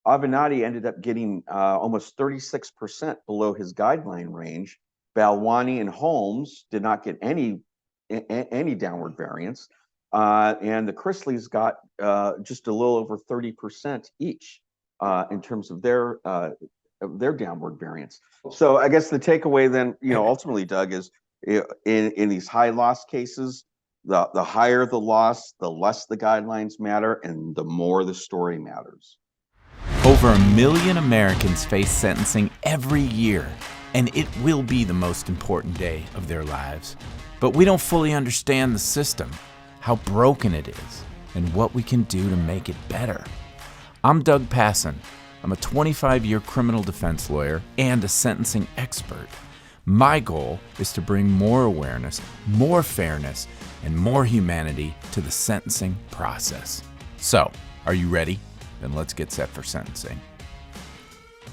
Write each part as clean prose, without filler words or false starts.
Avenatti ended up getting almost 36% below his guideline range. Balwani and Holmes did not get any downward variance. And the Chrisleys got just a little over 30% each in terms of their downward variance. So I guess the takeaway then, ultimately, Doug, is in these high loss cases, the higher the loss, the less the guidelines matter, and the more the story matters. Over 1 million Americans face sentencing every year, and it will be the most important day of their lives. But we don't fully understand the system, how broken it is, and what we can do to make it better. I'm Doug Passon. I'm a 25-year criminal defense lawyer and a sentencing expert. My goal is to bring more awareness, more fairness, and more humanity to the sentencing process. So, are you ready? Then let's get set for sentencing.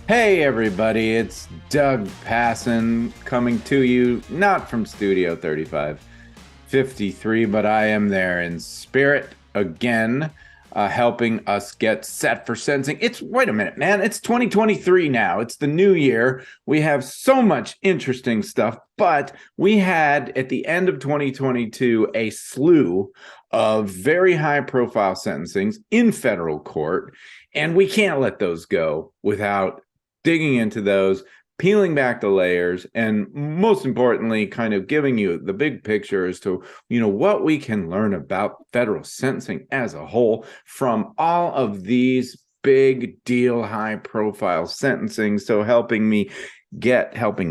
Hey everybody, it's Doug Passon coming to you, not from Studio 3553, but I am there in spirit again, helping us get set for sentencing. Wait a minute, man, it's 2023 now. It's the new year. We have so much interesting stuff, but we had at the end of 2022 a slew of very high profile sentencings in federal court, and we can't let those go without digging into those, peeling back the layers, and most importantly, kind of giving you the big picture as to, what we can learn about federal sentencing as a whole from all of these big deal, high profile sentencing. So helping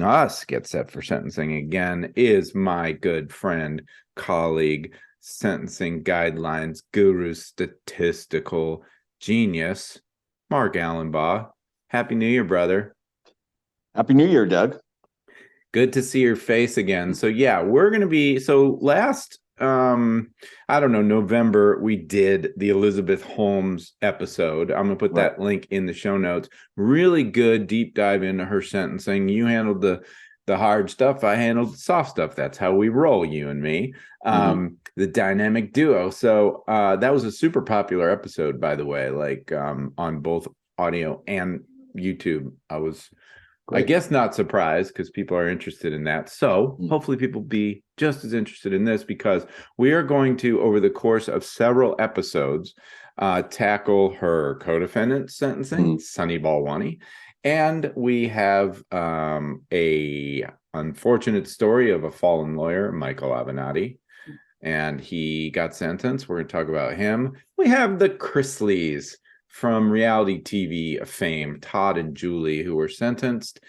us get set for sentencing again is my good friend, colleague, sentencing guidelines guru, statistical genius, Mark Allenbaugh. Happy New Year, brother. Happy New Year, Doug. Good to see your face again. So yeah, we're going to be, last, November, we did the Elizabeth Holmes episode. I'm going to put that link in the show notes. Really good deep dive into her sentencing. You handled the hard stuff. I handled the soft stuff. That's how we roll, you and me. The dynamic duo. So that was a super popular episode, by the way, on both audio and YouTube. I was, I guess, not surprised because people are interested in that. So hopefully people be just as interested in this, because we are going to, over the course of several episodes, tackle her co-defendant sentencing, Sunny Balwani. And we have a unfortunate story of a fallen lawyer, Michael Avenatti, and he got sentenced. We're going to talk about him. We have the Chrisleys from reality TV fame, Todd and Julie, who were sentenced.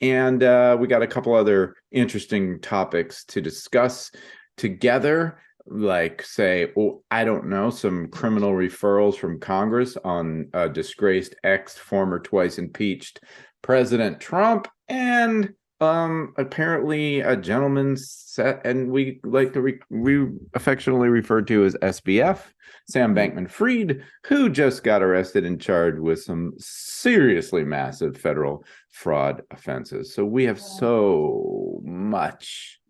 And we got a couple other interesting topics to discuss together, like, say, some criminal referrals from Congress on disgraced former twice impeached President Trump, and apparently a gentleman and we like to we affectionately referred to as SBF, Sam Bankman-Fried, who just got arrested and charged with some seriously massive federal fraud offenses. So we have so much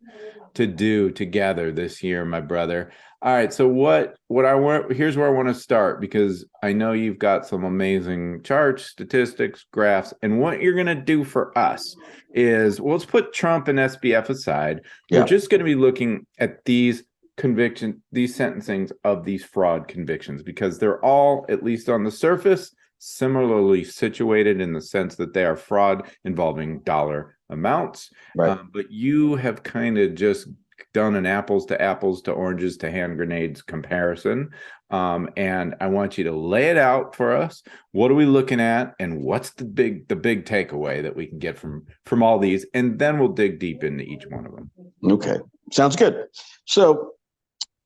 to do together this year, my brother. All right, so here's where I want to start, because I know you've got some amazing charts, statistics, graphs, and what you're going to do for us is, let's put Trump and SBF aside. Yeah. We're just going to be looking at these convictions, these sentencings of these fraud convictions, because they're all, at least on the surface, similarly situated in the sense that they are fraud involving dollar amounts. Right. But you have kind of just done an apples to oranges to hand grenades comparison. And I want you to lay it out for us. What are we looking at? And what's the big takeaway that we can get from all these? And then we'll dig deep into each one of them. Okay. Sounds good. So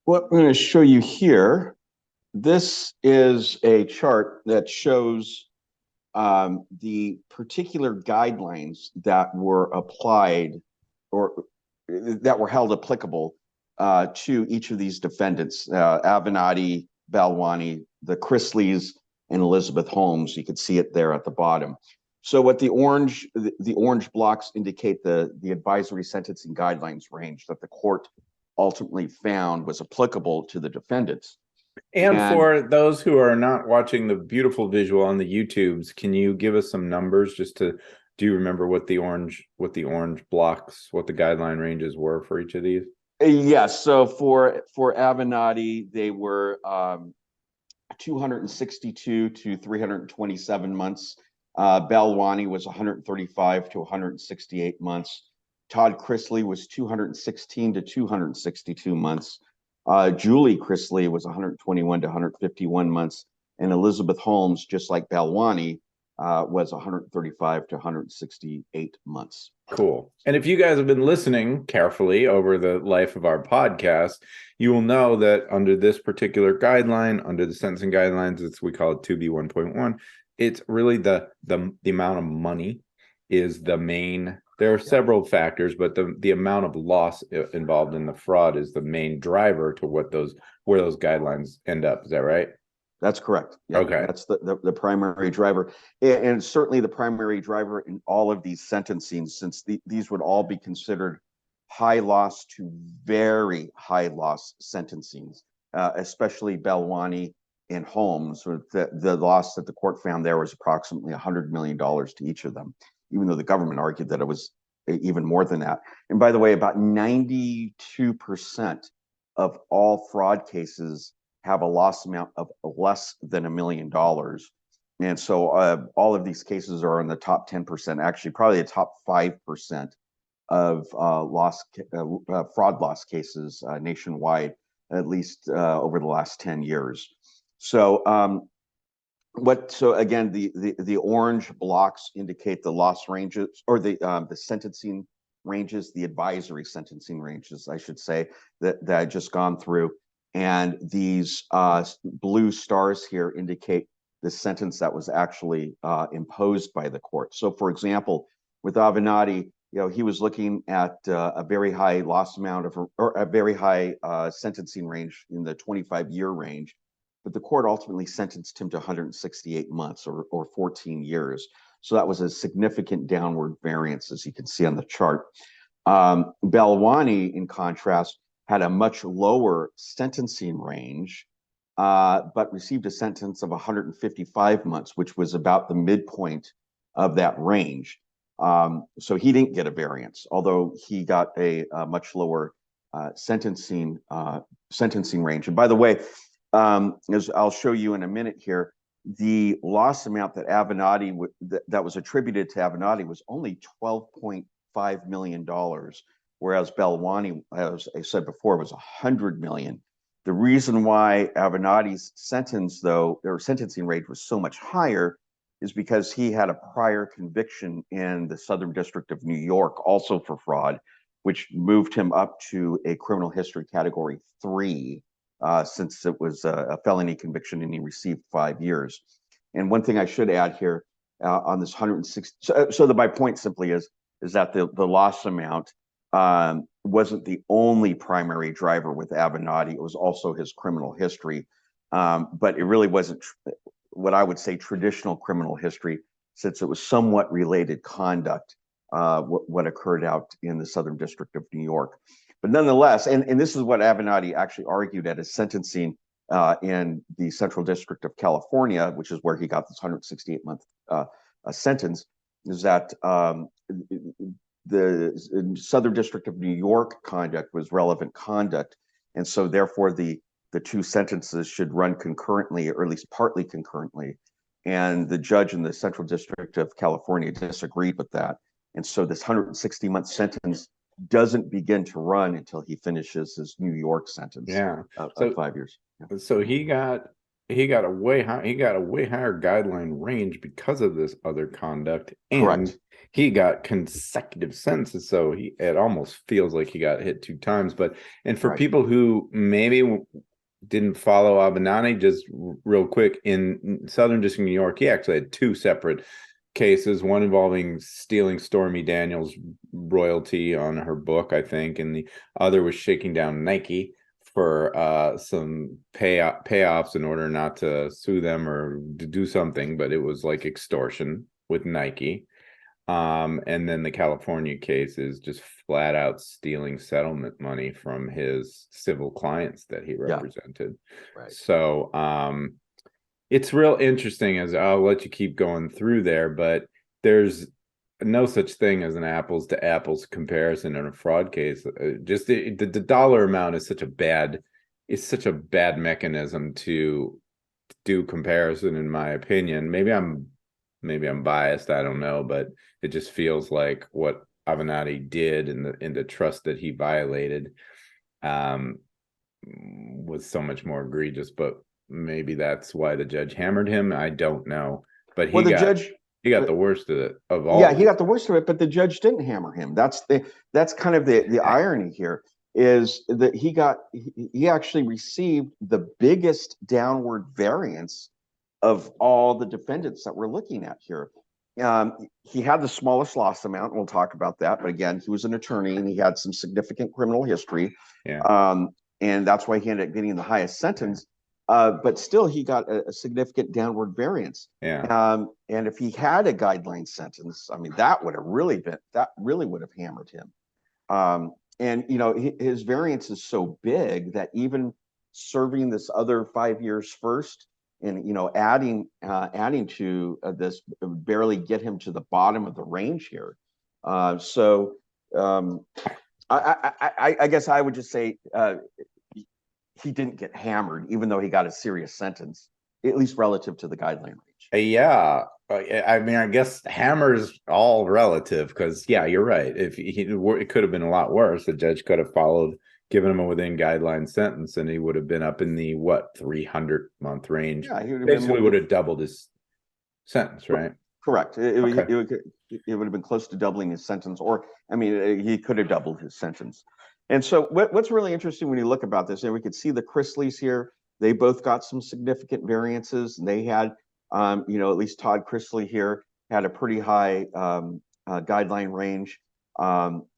what I'm going to show you here, this is a chart that shows the particular guidelines that were applied or that were held applicable to each of these defendants, Avenatti, Balwani, the Chrisleys, and Elizabeth Holmes. You can see it there at the bottom. So what the orange blocks indicate the advisory sentencing guidelines range that the court ultimately found was applicable to the defendants. And And for those who are not watching the beautiful visual on the YouTubes, can you give us some numbers just to, do you remember what the orange blocks, what the guideline ranges were for each of these? yes, so for Avenatti, they were 262 to 327 months. Balwani was 135 to 168 months. Todd Chrisley was 216 to 262 months. Julie Chrisley was 121 to 151 months. And Elizabeth Holmes, just like Balwani, was 135 to 168 months. Cool. And if you guys have been listening carefully over the life of our podcast, you will know that under this particular guideline, under the sentencing guidelines, we call it 2B 1.1. It's really the amount of money is the main. There are several factors, but the amount of loss involved in the fraud is the main driver to where those guidelines end up. Is that right? That's correct. Yeah, okay. That's the primary driver. And certainly the primary driver in all of these sentencing, since these would all be considered high loss to very high loss sentencing, especially Balwani and Holmes. The loss that the court found there was approximately $100 million to each of them, even though the government argued that it was even more than that. And by the way, about 92% of all fraud cases have a loss amount of less than $1 million. And so all of these cases are in the top 10%, actually probably the top 5% of fraud loss cases nationwide, at least over the last 10 years. So so again, the orange blocks indicate the loss ranges, or the sentencing ranges, the advisory sentencing ranges, I should say, that I just gone through. And these blue stars here indicate the sentence that was actually imposed by the court. So, for example, with Avenatti, he was looking at a very high loss amount or a very high sentencing range in the 25-year range, but the court ultimately sentenced him to 168 months or 14 years. So that was a significant downward variance, as you can see on the chart. Balwani, in contrast, had a much lower sentencing range, but received a sentence of 155 months, which was about the midpoint of that range. So he didn't get a variance, although he got a much lower sentencing range. And by the way, as I'll show you in a minute here, the loss amount that Avenatti that was attributed to Avenatti was only $12.5 million. Whereas Balwani, as I said before, was $100 million. The reason why Avenatti's sentencing rate was so much higher is because he had a prior conviction in the Southern District of New York, also for fraud, which moved him up to a criminal history category 3, since it was a felony conviction and he received 5 years. And one thing I should add here on this 160, my point simply is that the loss amount wasn't the only primary driver with Avenatti. It was also his criminal history. But it really wasn't what I would say traditional criminal history, since it was somewhat related conduct, what occurred out in the Southern District of New York. But nonetheless, and this is what Avenatti actually argued at his sentencing in the Central District of California, which is where he got this 168-month sentence, is that the Southern District of New York conduct was relevant conduct. And so therefore the two sentences should run concurrently, or at least partly concurrently. And the judge in the Central District of California disagreed with that. And so this 160-month sentence doesn't begin to run until he finishes his New York sentence of 5 years. Yeah. So he got a way higher guideline range because of this other conduct, and correct, he got consecutive sentences. So it almost feels like he got hit 2 times. And for people who maybe didn't follow Avenatti, just real quick, in Southern District of New York, he actually had 2 separate cases, one involving stealing Stormy Daniels' royalty on her book, I think, and the other was shaking down Nike for some payoffs in order not to sue them or to do something, but it was like extortion with Nike. And then the California case is just flat out stealing settlement money from his civil clients that he represented. Right. So it's real interesting, as I'll let you keep going through there, but there's no such thing as an apples to apples comparison in a fraud case. Just the dollar amount is such a bad mechanism to do comparison, in my opinion. Maybe I'm biased, I don't know, but it just feels like what Avenatti did in the trust that he violated was so much more egregious. But maybe that's why the judge hammered him. I don't know, but he got the worst of it of all. Yeah, he got the worst of it, but the judge didn't hammer him. That's kind of the irony here, is that he actually received the biggest downward variance of all the defendants that we're looking at here. He had the smallest loss amount, and we'll talk about that. But again, he was an attorney and he had some significant criminal history. Yeah. And that's why he ended up getting the highest sentence. But still, he got a significant downward variance. Yeah. And if he had a guideline sentence, I mean, that would have hammered him. And his variance is so big that even serving this other 5 years first, and adding to this barely get him to the bottom of the range here. I guess I would just say he didn't get hammered, even though he got a serious sentence, at least relative to the guideline range. Yeah, I mean, I guess hammer's all relative, because you're right. If it could have been a lot worse. The judge could have given him a within guideline sentence, and he would have been up in the 300-month range. Yeah, he would have doubled his sentence, right? Correct. It would have been close to doubling his sentence, or I mean, he could have doubled his sentence. And so, what's really interesting when you look about this, and we could see the Chrisleys here. They both got some significant variances, and they had, at least Todd Chrisley here had a pretty high guideline range.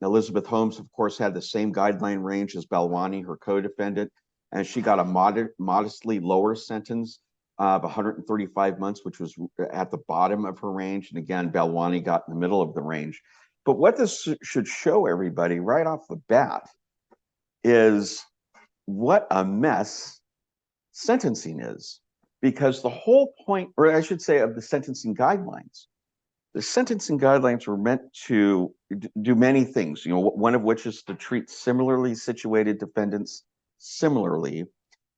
Elizabeth Holmes, of course, had the same guideline range as Balwani, her co-defendant, and she got a modestly lower sentence of 135 months, which was at the bottom of her range. And again, Balwani got in the middle of the range. But what this should show everybody right off the bat is what a mess sentencing is, because the whole point, or I should say, of the sentencing guidelines were meant to do many things, one of which is to treat similarly situated defendants similarly,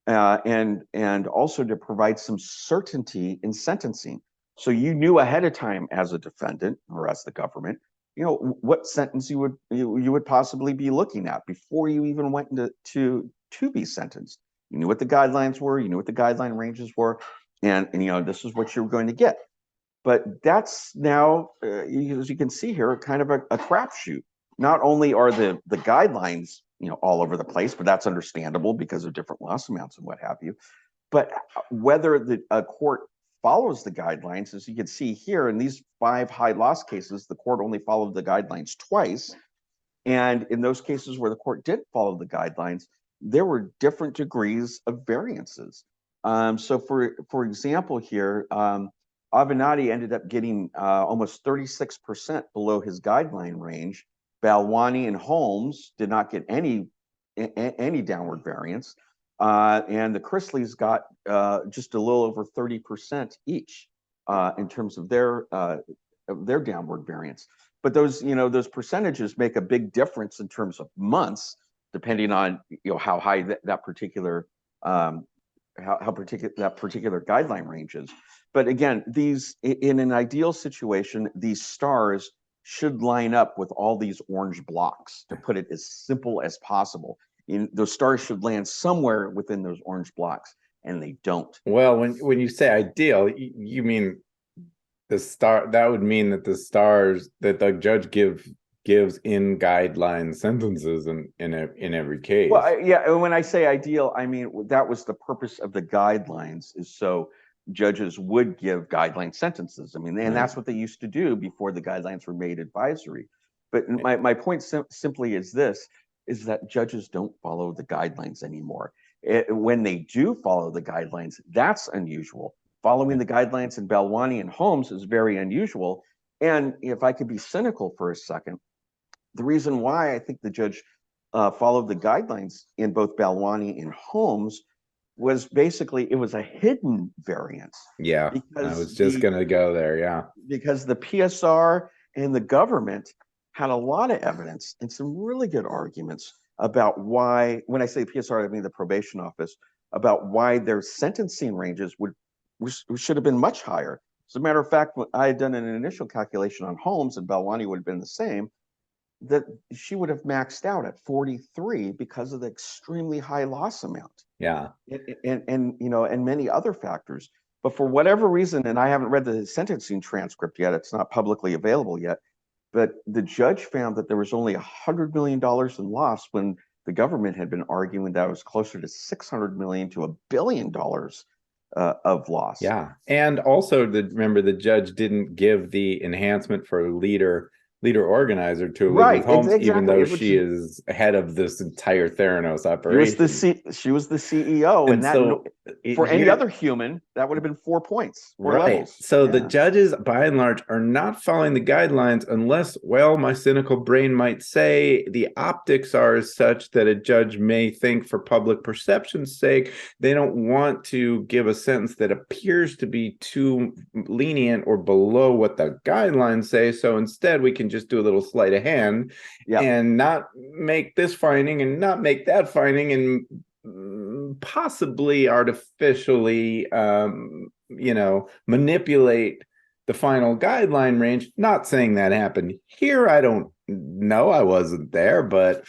and also to provide some certainty in sentencing. So you knew ahead of time as a defendant or as the government, what sentence you would possibly be looking at before you even went to be sentenced. You knew what the guidelines were, you knew what the guideline ranges were, and this is what you were going to get. But that's now, as you can see here, kind of a crapshoot. Not only are the guidelines all over the place, but that's understandable because of different loss amounts and what have you. But whether a court follows the guidelines, as you can see here in these 5 high loss cases, the court only followed the guidelines twice. And in those cases where the court did follow the guidelines, there were different degrees of variances. So for example here, Avenatti ended up getting almost 36% below his guideline range. Balwani and Holmes did not get any downward variance. And the Chrisleys got just a little over 30% each in terms of their downward variance. But those percentages make a big difference in terms of months, depending on how high that particular guideline range is. But again, in an ideal situation, these stars should line up with all these orange blocks, to put it as simple as possible. Those stars should land somewhere within those orange blocks, and they don't. Well, when you say ideal, you mean the star. That would mean that the stars that the judge gives in guideline sentences in every case. Well, when I say ideal, I mean that was the purpose of the guidelines, is so judges would give guideline sentences. I mean, and that's what they used to do before the guidelines were made advisory. But my point simply is this, is that judges don't follow the guidelines anymore. When they do follow the guidelines, that's unusual. Following the guidelines in Balwani and Holmes is very unusual. And if I could be cynical for a second, the reason why I think the judge followed the guidelines in both Balwani and Holmes was basically it was a hidden variance. Yeah, I was just going to go there. Yeah. Because the PSR and the government had a lot of evidence and some really good arguments about why, when I say PSR, I mean the probation office, about why their sentencing ranges should have been much higher. As a matter of fact, I had done an initial calculation on Holmes, and Balwani would have been the same, that she would have maxed out at 43 because of the extremely high loss amount. Yeah. And you know, and many other factors. But for whatever reason, and I haven't read the sentencing transcript yet, it's not publicly available yet, but the judge found that there was only $100 million in loss when the government had been arguing that it was closer to 600 million to $1 billion of loss. Yeah. And also, remember, the judge didn't give the enhancement for leader organizer to Elizabeth Holmes, exactly. Even though she is head of this entire Theranos operation. She was the CEO, and that so, for any other human, that would have been 4 points, 4 levels. So the judges, by and large, are not following the guidelines unless, well, my cynical brain might say the optics are such that a judge may think for public perception's sake, they don't want to give a sentence that appears to be too lenient or below what the guidelines say. So instead, we can just do a little sleight of hand and not make this finding and not make that finding and possibly artificially, manipulate the final guideline range. Not saying that happened here. I don't know. I wasn't there, but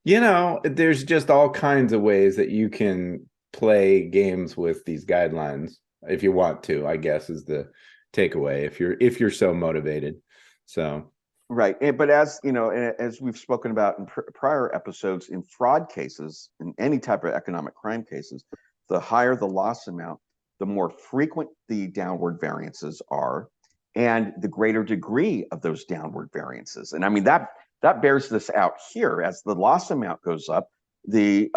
there's just all kinds of ways that you can play games with these guidelines if you want to, I guess, is the takeaway, if you're so motivated. So right. But as you know, as we've spoken about in prior episodes, in fraud cases, in any type of economic crime cases, the higher the loss amount, the more frequent the downward variances are, and the greater degree of those downward variances. And I mean, that bears this out here. As the loss amount goes up, the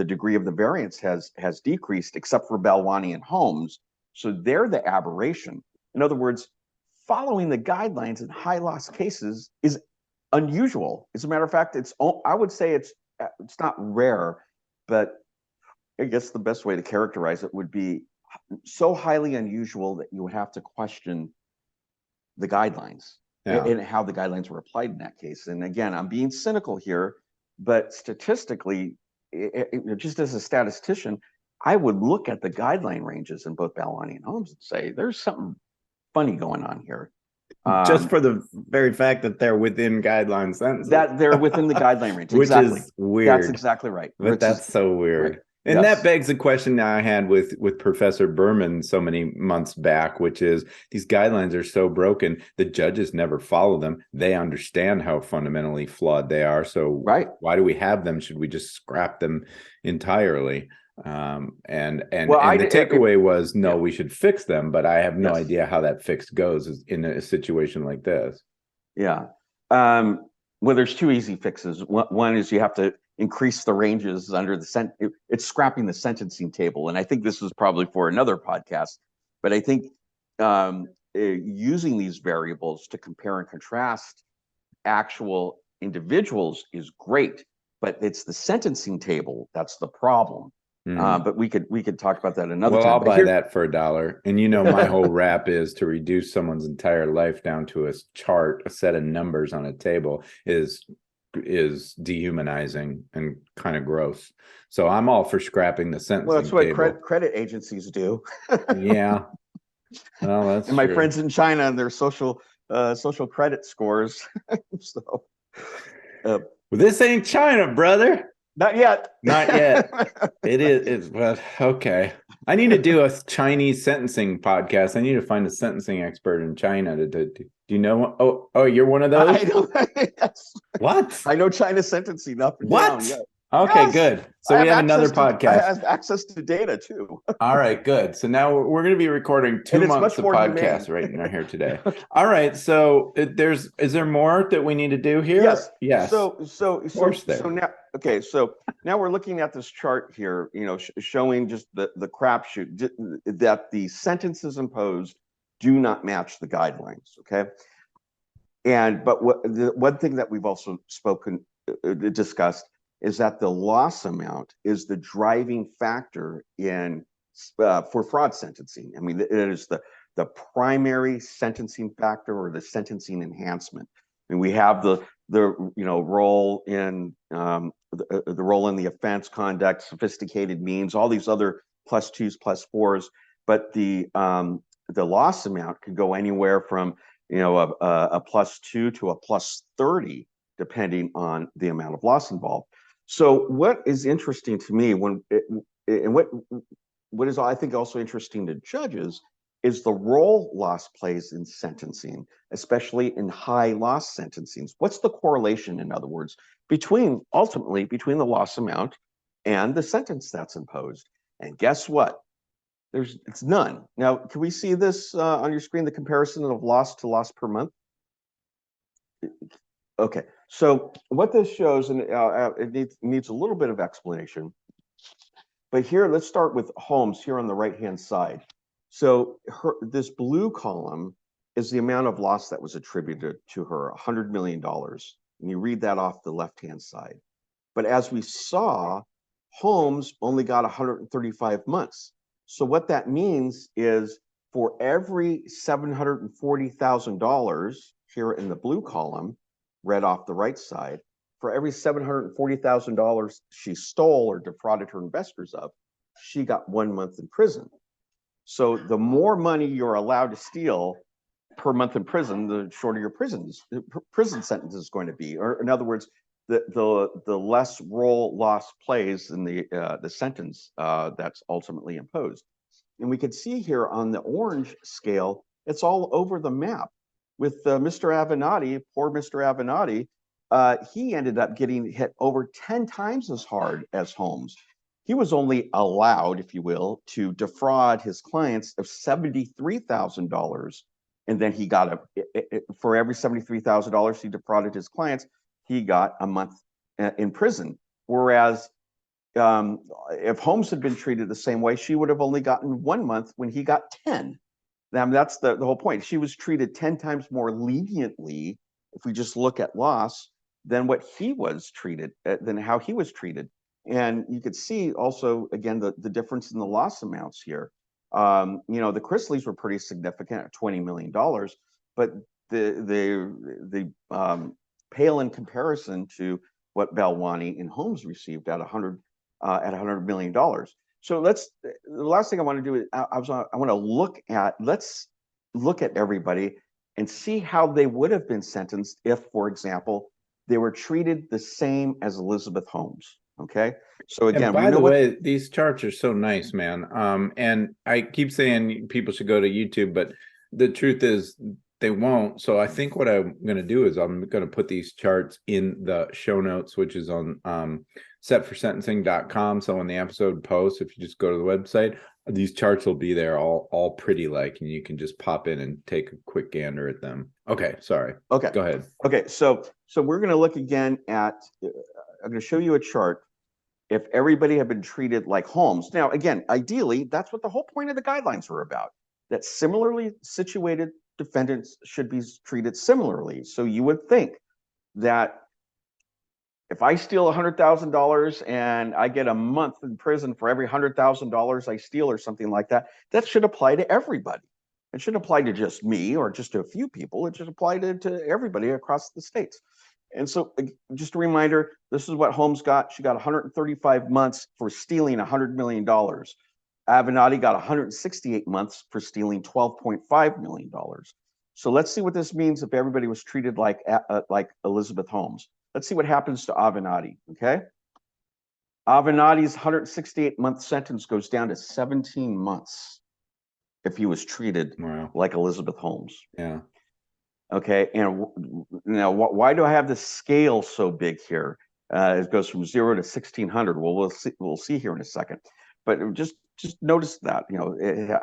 degree of the variance has decreased, except for Balwani and Holmes. So they're the aberration. In other words, following the guidelines in high loss cases is unusual. As a matter of fact, I would say it's not rare, but I guess the best way to characterize it would be so highly unusual that you would have to question the guidelines and how the guidelines were applied in that case. And again, I'm being cynical here, but statistically, just as a statistician, I would look at the guideline ranges in both Balwani and Holmes and say, there's something funny going on here. Just for the very fact that they're within guideline sentences. That they're within the guideline range. Which is weird. That's exactly right. But that's so weird. Right. And that begs the question I had with Professor Berman so many months back, which is these guidelines are so broken, the judges never follow them. They understand how fundamentally flawed they are. So why do we have them? Should we just scrap them entirely? And the takeaway was, no, we should fix them, but I have no idea how that fix goes in a situation like this. Yeah. Well, there's two easy fixes. One is you have to increase the ranges under the it's scrapping the sentencing table. And I think this is probably for another podcast, but I think using these variables to compare and contrast actual individuals is great, but it's the sentencing table that's the problem. But we could talk about that another time. Well, I'll buy that for $1. And my whole rap is to reduce someone's entire life down to a chart, a set of numbers on a table is dehumanizing and kind of gross. So I'm all for scrapping the sentencing. Well, that's what credit agencies do. Yeah. Well, that's and my friends in China and their social credit scores. So, well, this ain't China, brother. Not yet. Not yet. It is. But okay. I need to do a Chinese sentencing podcast. I need to find a sentencing expert in China. Do you know? Oh, you're one of those? I know. Yes. What? I know China sentencing up and down. Yeah. Okay, good. So we have another podcast. I have access to data too. All right, good. So now we're going to be recording 2 months of podcasts right now here today. All right. So is there more that we need to do here? Yes. So now, okay. So now we're looking at this chart here, showing just the crapshoot that the sentences imposed do not match the guidelines. Okay. But the one thing that we've also discussed is that the loss amount is the driving factor in for fraud sentencing. I mean, it is the primary sentencing factor or the sentencing enhancement. I mean, we have the role in the role in the offense, conduct, sophisticated means, all these other +2s, +4s, but the loss amount could go anywhere from a +2 to a +30, depending on the amount of loss involved. So what is interesting to me and what is I think also interesting to judges is the role loss plays in sentencing, especially in high loss sentencings. What's the correlation, in other words, ultimately between the loss amount and the sentence that's imposed? And guess what? It's none. Now, can we see this on your screen, the comparison of loss to loss per month? Okay, so what this shows, and it needs a little bit of explanation, but here, let's start with Holmes here on the right-hand side. So this blue column is the amount of loss that was attributed to her, $100 million. And you read that off the left-hand side. But as we saw, Holmes only got 135 months. So what that means is for every $740,000 here in the blue column, read off the right side, for every $740,000 she stole or defrauded her investors of, she got 1 month in prison. So the more money you're allowed to steal per month in prison, the shorter your prison sentence is going to be. Or in other words, the less role loss plays in the sentence that's ultimately imposed. And we can see here on the orange scale, it's all over the map. With Mr. Avenatti, poor Mr. Avenatti, he ended up getting hit over 10 times as hard as Holmes. He was only allowed, if you will, to defraud his clients of $73,000. And then he got for every $73,000 he defrauded his clients, he got a month in prison. Whereas if Holmes had been treated the same way, she would have only gotten 1 month when he got 10. Now, that's the whole point. She was treated 10 times more leniently, if we just look at loss, than what he was treated, than how he was treated. And you could see also, again, the difference in the loss amounts here. The Chrisleys were pretty significant at $20 million, but the pale in comparison to what Balwani and Holmes received at $100 million. So the last thing I want to do is let's look at everybody and see how they would have been sentenced if, for example, they were treated the same as Elizabeth Holmes. Okay. So again, and by the way, these charts are so nice, man. And I keep saying people should go to YouTube, but the truth is they won't. So I think what I'm going to do is I'm going to put these charts in the show notes, which is on setforsentencing.com. So when the episode posts, if you just go to the website, these charts will be there all pretty like, and you can just pop in and take a quick gander at them. Okay, sorry. Okay, go ahead. Okay, so we're going to look again at, I'm going to show you a chart if everybody had been treated like Holmes. Now, again, ideally, that's what the whole point of the guidelines were about, that similarly situated defendants should be treated similarly. So you would think that if I steal $100,000 and I get a month in prison for every $100,000 I steal or something like that, that should apply to everybody. It shouldn't apply to just me or just to a few people. It should apply to everybody across the states. And so just a reminder, this is what Holmes got. She got 135 months for stealing $100 million. Avenatti got 168 months for stealing $12.5 million. So let's see what this means if everybody was treated like Elizabeth Holmes. Let's see what happens to Avenatti, okay? Avenatti's 168-month sentence goes down to 17 months if he was treated like Elizabeth Holmes. Yeah. Okay, and now why do I have this scale so big here? It goes from 0 to 1600. Well, we'll see here in a second. But just notice that,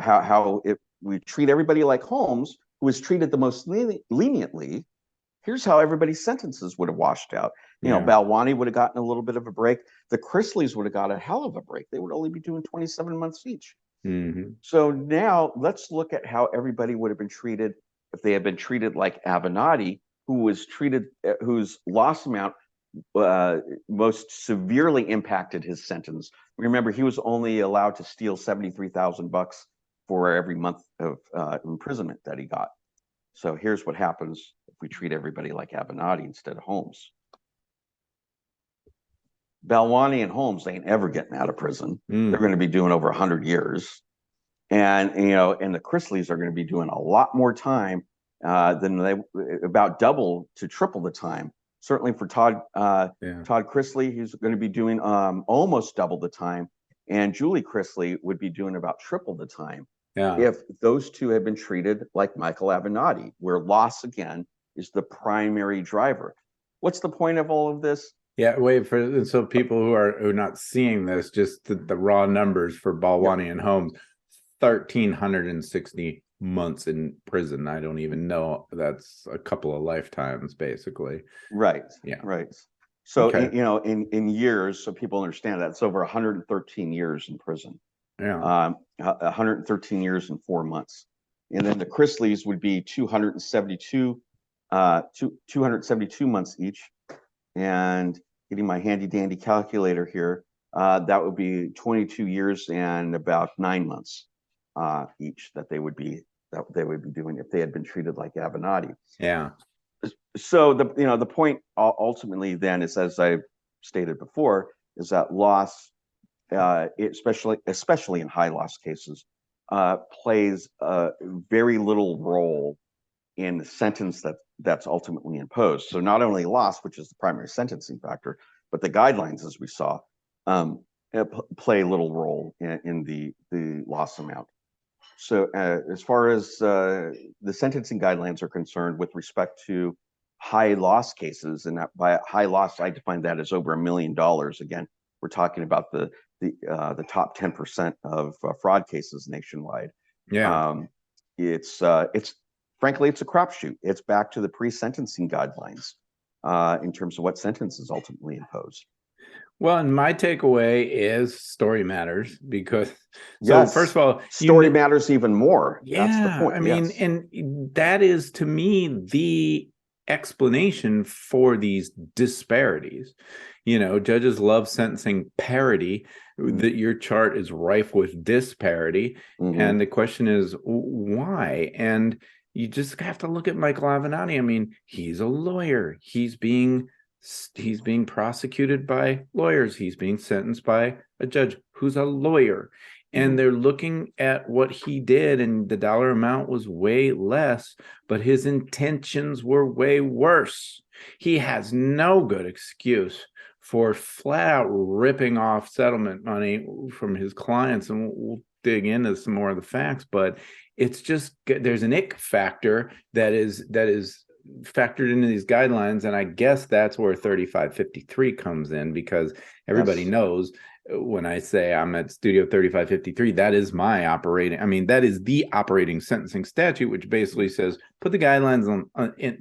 how if we treat everybody like Holmes, who was treated the most leniently, here's how everybody's sentences would have washed out. Balwani would have gotten a little bit of a break. The Chrysleys would have got a hell of a break. They would only be doing 27 months each. So now let's look at how everybody would have been treated if they had been treated like Avenatti, whose loss amount most severely impacted his sentence. Remember, he was only allowed to steal $73,000 for every month of imprisonment that he got. So here's what happens if we treat everybody like Avenatti instead of Holmes. Balwani and Holmes, they ain't ever getting out of prison. They're going to be doing over 100 years. And, and the Chrisleys are going to be doing a lot more time than about double to triple the time. Certainly for Todd Chrisley, he's going to be doing almost double the time. And Julie Chrisley would be doing about triple the time. If those two had been treated like Michael Avenatti, where loss, again, is the primary driver. What's the point of all of this? Yeah, so people who are not seeing this, just the raw numbers for Balwani and Holmes, 1,360 months in prison. I don't even know. That's a couple of lifetimes, basically. Right. Yeah. Right. So, in years, so people understand that, it's over 113 years in prison. Yeah. 113 years and 4 months. And then the Chrisleys would be 272 months each. And getting my handy dandy calculator here, that would be 22 years and about 9 months each that they would be doing if they had been treated like Avenatti. Yeah. So the point ultimately then is, as I stated before, is that loss, especially in high loss cases, plays a very little role in the sentence that's ultimately imposed. So not only loss, which is the primary sentencing factor, but the guidelines, as we saw, play little role in the loss amount. So as far as the sentencing guidelines are concerned with respect to high loss cases, and that by high loss, I define that as over $1 million. Again, we're talking about the top 10% of fraud cases nationwide. Yeah. It's frankly, it's a crapshoot. It's back to the pre-sentencing guidelines in terms of what sentence is ultimately imposed. Well, and my takeaway is story matters, because First of all, story matters even more. Yeah, that's the point. I mean, and that is, to me, the explanation for these disparities. Judges love sentencing parity. That your chart is rife with disparity, and the question is why? And you just have to look at Michael Avenatti. I mean, he's a lawyer. He's being prosecuted by lawyers. He's being sentenced by a judge who's a lawyer. And they're looking at what he did, and the dollar amount was way less, but his intentions were way worse. He has no good excuse for flat out ripping off settlement money from his clients. And we'll dig into some more of the facts, but it's just, there's an ick factor that is factored into these guidelines. And I guess that's where 3553 comes in, because everybody knows when I say I'm at Studio 3553, that is that is the operating sentencing statute, which basically says, put the guidelines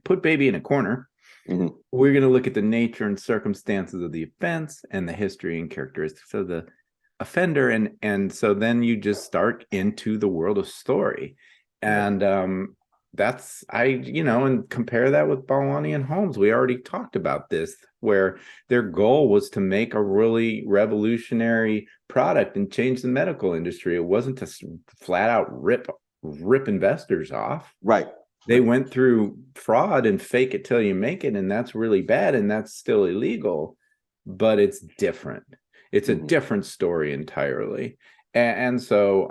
put baby in a corner. We're going to look at the nature and circumstances of the offense and the history and characteristics of the offender. And so then you just start into the world of story. And and compare that with Balwani and Holmes. We already talked about this, where their goal was to make a really revolutionary product and change the medical industry. It wasn't to flat out rip investors off. Right. They went through fraud and fake it till you make it, and that's really bad, and that's still illegal, but it's different. It's a different story entirely. And so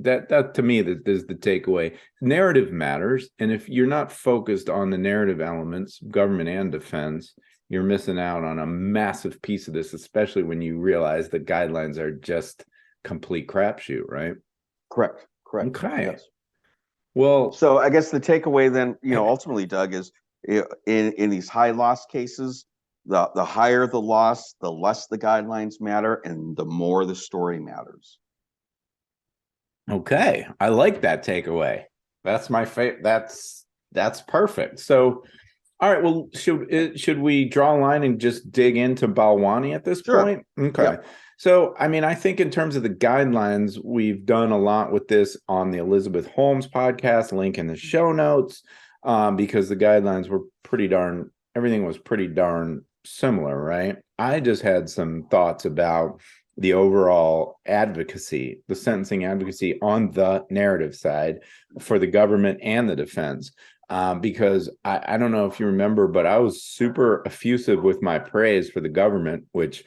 that to me, that is the takeaway. Narrative matters, and if you're not focused on the narrative elements, government and defense, you're missing out on a massive piece of this, especially when you realize the guidelines are just complete crapshoot, right? Correct. Okay. Yes. Well, so I guess the takeaway then, ultimately, Doug, is in these high loss cases, the higher the loss, the less the guidelines matter, and the more the story matters. Okay, I like that takeaway. That's my favorite. That's perfect. So, all right. Well, should we draw a line and just dig into Balwani at this point? Okay. Yeah. So, I mean, I think in terms of the guidelines, we've done a lot with this on the Elizabeth Holmes podcast, link in the show notes, because the guidelines were everything was pretty darn similar, right? I just had some thoughts about the overall advocacy, the sentencing advocacy on the narrative side for the government and the defense. Because I don't know if you remember, but I was super effusive with my praise for the government, which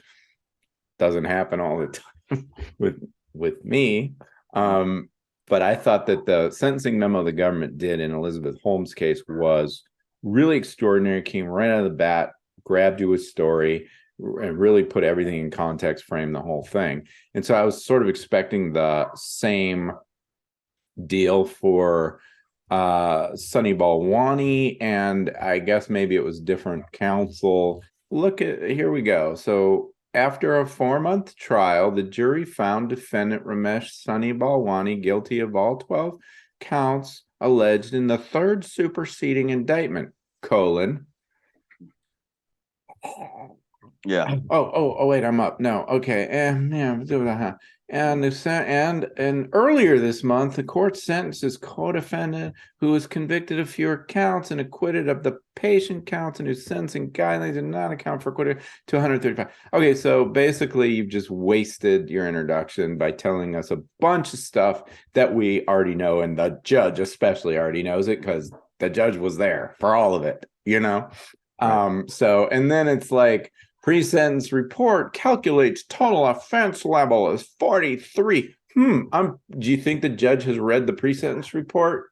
doesn't happen all the time with me. But I thought that the sentencing memo the government did in Elizabeth Holmes' case was really extraordinary, came right out of the bat, grabbed you with story, and really put everything in context, framed the whole thing. And so I was sort of expecting the same deal for Sunny Balwani, and I guess maybe it was different counsel. Here we go. So after a 4-month trial, the jury found defendant Ramesh Sunny Balwani guilty of all 12 counts alleged in the third superseding indictment, Yeah. Oh, wait, I'm up. No, okay. And earlier this month, the court sentenced his co-defendant, who was convicted of fewer counts and acquitted of the patient counts, and whose sentencing guidelines did not account for acquittal, to 135. Okay, so basically, you've just wasted your introduction by telling us a bunch of stuff that we already know, and the judge especially already knows it because the judge was there for all of it, you know? Right. And then it's like, pre-sentence report calculates total offense level as 43. Do you think the judge has read the pre-sentence report?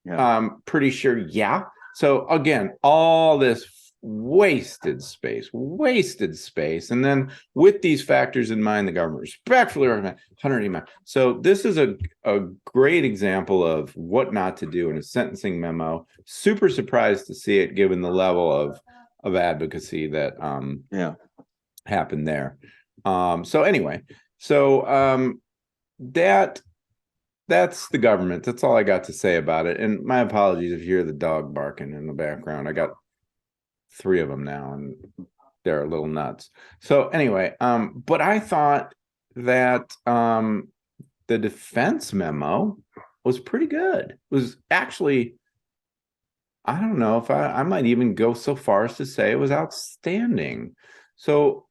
Yeah. Pretty sure, yeah. So again, all this wasted space. And then with these factors in mind, the government respectfully recommends 180. So this is a great example of what not to do in a sentencing memo. Super surprised to see it given the level of advocacy that happened there. That's the government. That's all I got to say about it. And my apologies if you hear the dog barking in the background. I got 3 of them now, and they're a little nuts. So anyway, but I thought that the defense memo was pretty good. It was actually, I don't know if I might even go so far as to say it was outstanding. So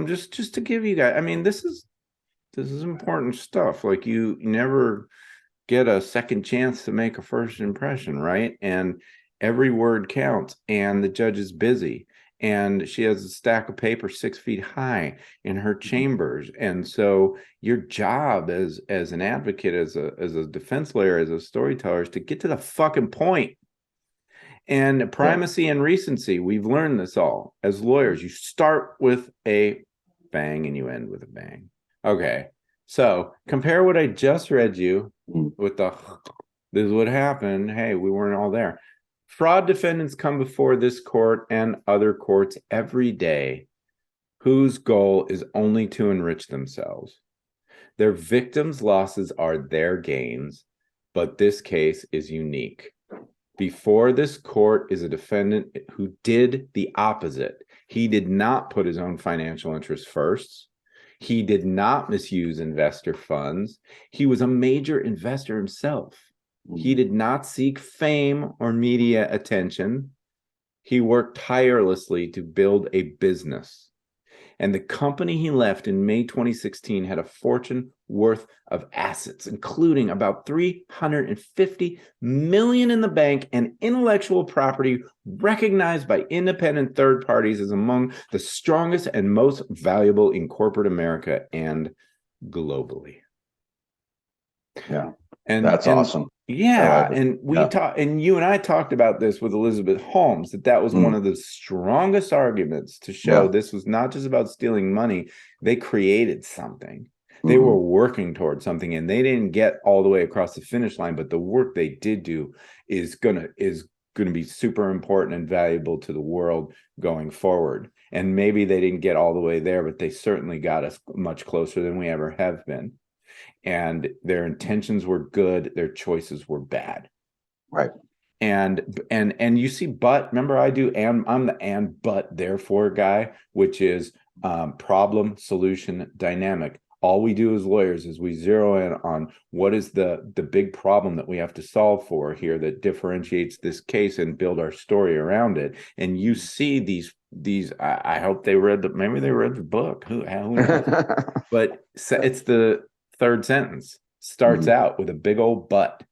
just to give you guys, I mean, this is important stuff. Like, you never get a second chance to make a first impression, right? And every word counts, and the judge is busy, and she has a stack of paper 6 feet high in her chambers. And so your job as an advocate, as a defense lawyer, as a storyteller, is to get to the fucking point. And primacy and recency, we've learned this all as lawyers. You start with a bang and you end with a bang. Okay, so compare what I just read you with this is what happened. Hey, we weren't all there. Fraud defendants come before this court and other courts every day whose goal is only to enrich themselves. Their victims' losses are their gains, but this case is unique. Before this court is a defendant who did the opposite. He did not put his own financial interests first. He did not misuse investor funds. He was a major investor himself. He did not seek fame or media attention. He worked tirelessly to build a business. And the company he left in May 2016 had a fortune worth of assets, including about $350 million in the bank and intellectual property recognized by independent third parties as among the strongest and most valuable in corporate America and globally. Yeah, that's awesome. Yeah, and and you and I talked about this with Elizabeth Holmes, that was one of the strongest arguments to show this was not just about stealing money. They created something. They were working towards something, and they didn't get all the way across the finish line, but the work they did do is gonna be super important and valuable to the world going forward. And maybe they didn't get all the way there, but they certainly got us much closer than we ever have been. And their intentions were good, their choices were bad. Right. And you see, but remember, I'm the and but therefore guy, which is problem, solution, dynamic. All we do as lawyers is we zero in on what is the big problem that we have to solve for here that differentiates this case and build our story around it. And you see these. I hope they read maybe they read the book. Who knows? But it's the third sentence starts out with a big old but,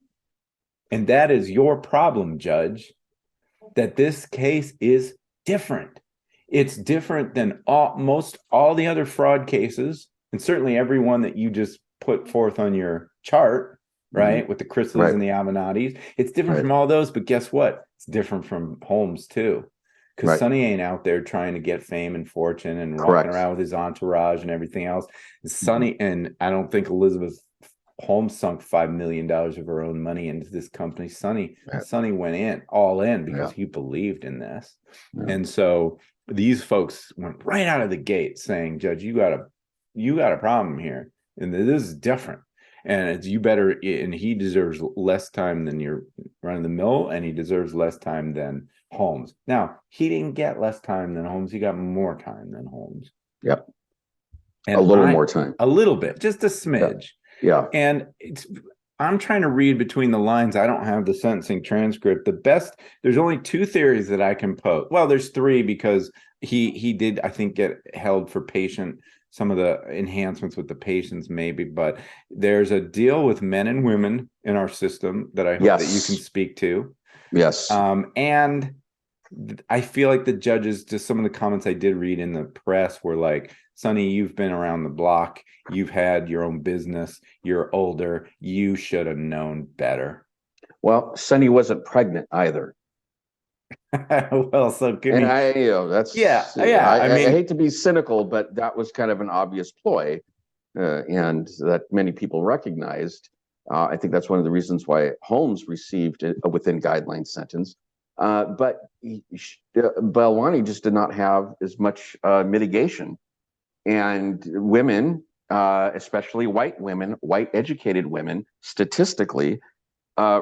and that is your problem, Judge. That this case is different. It's different than most all the other fraud cases, and certainly every one that you just put forth on your chart, right? With the Chrysley's and the Avenattis. It's different from all those, but guess what? It's different from Holmes too. Because Sonny ain't out there trying to get fame and fortune and walking around with his entourage and everything else. Sonny, and I don't think Elizabeth Holmes sunk $5 million of her own money into this company. Sonny went all in because he believed in this. And so these folks went right out of the gate saying, Judge, you got a problem here. And this is different. And it's and he deserves less time than your run of the mill, and he deserves less time than Holmes. Now, he didn't get less time than Holmes. He got more time than Holmes. Yep. And a little more time. A little bit, just a smidge. Yeah. And I'm trying to read between the lines. I don't have the sentencing transcript. There's only two theories that I can pose. Well, there's three, because he did, I think, get held for some of the enhancements with the patients maybe, but there's a deal with men and women in our system that I hope that you can speak to. Yes. And I feel like the judges, just some of the comments I did read in the press were like, Sonny, you've been around the block. You've had your own business. You're older. You should have known better. Well, Sonny wasn't pregnant either. Well, so that's I hate to be cynical, but that was kind of an obvious ploy, and that many people recognized. I think that's one of the reasons why Holmes received a within guidelines sentence. But Balwani just did not have as much mitigation, and women, especially white women, white educated women, statistically,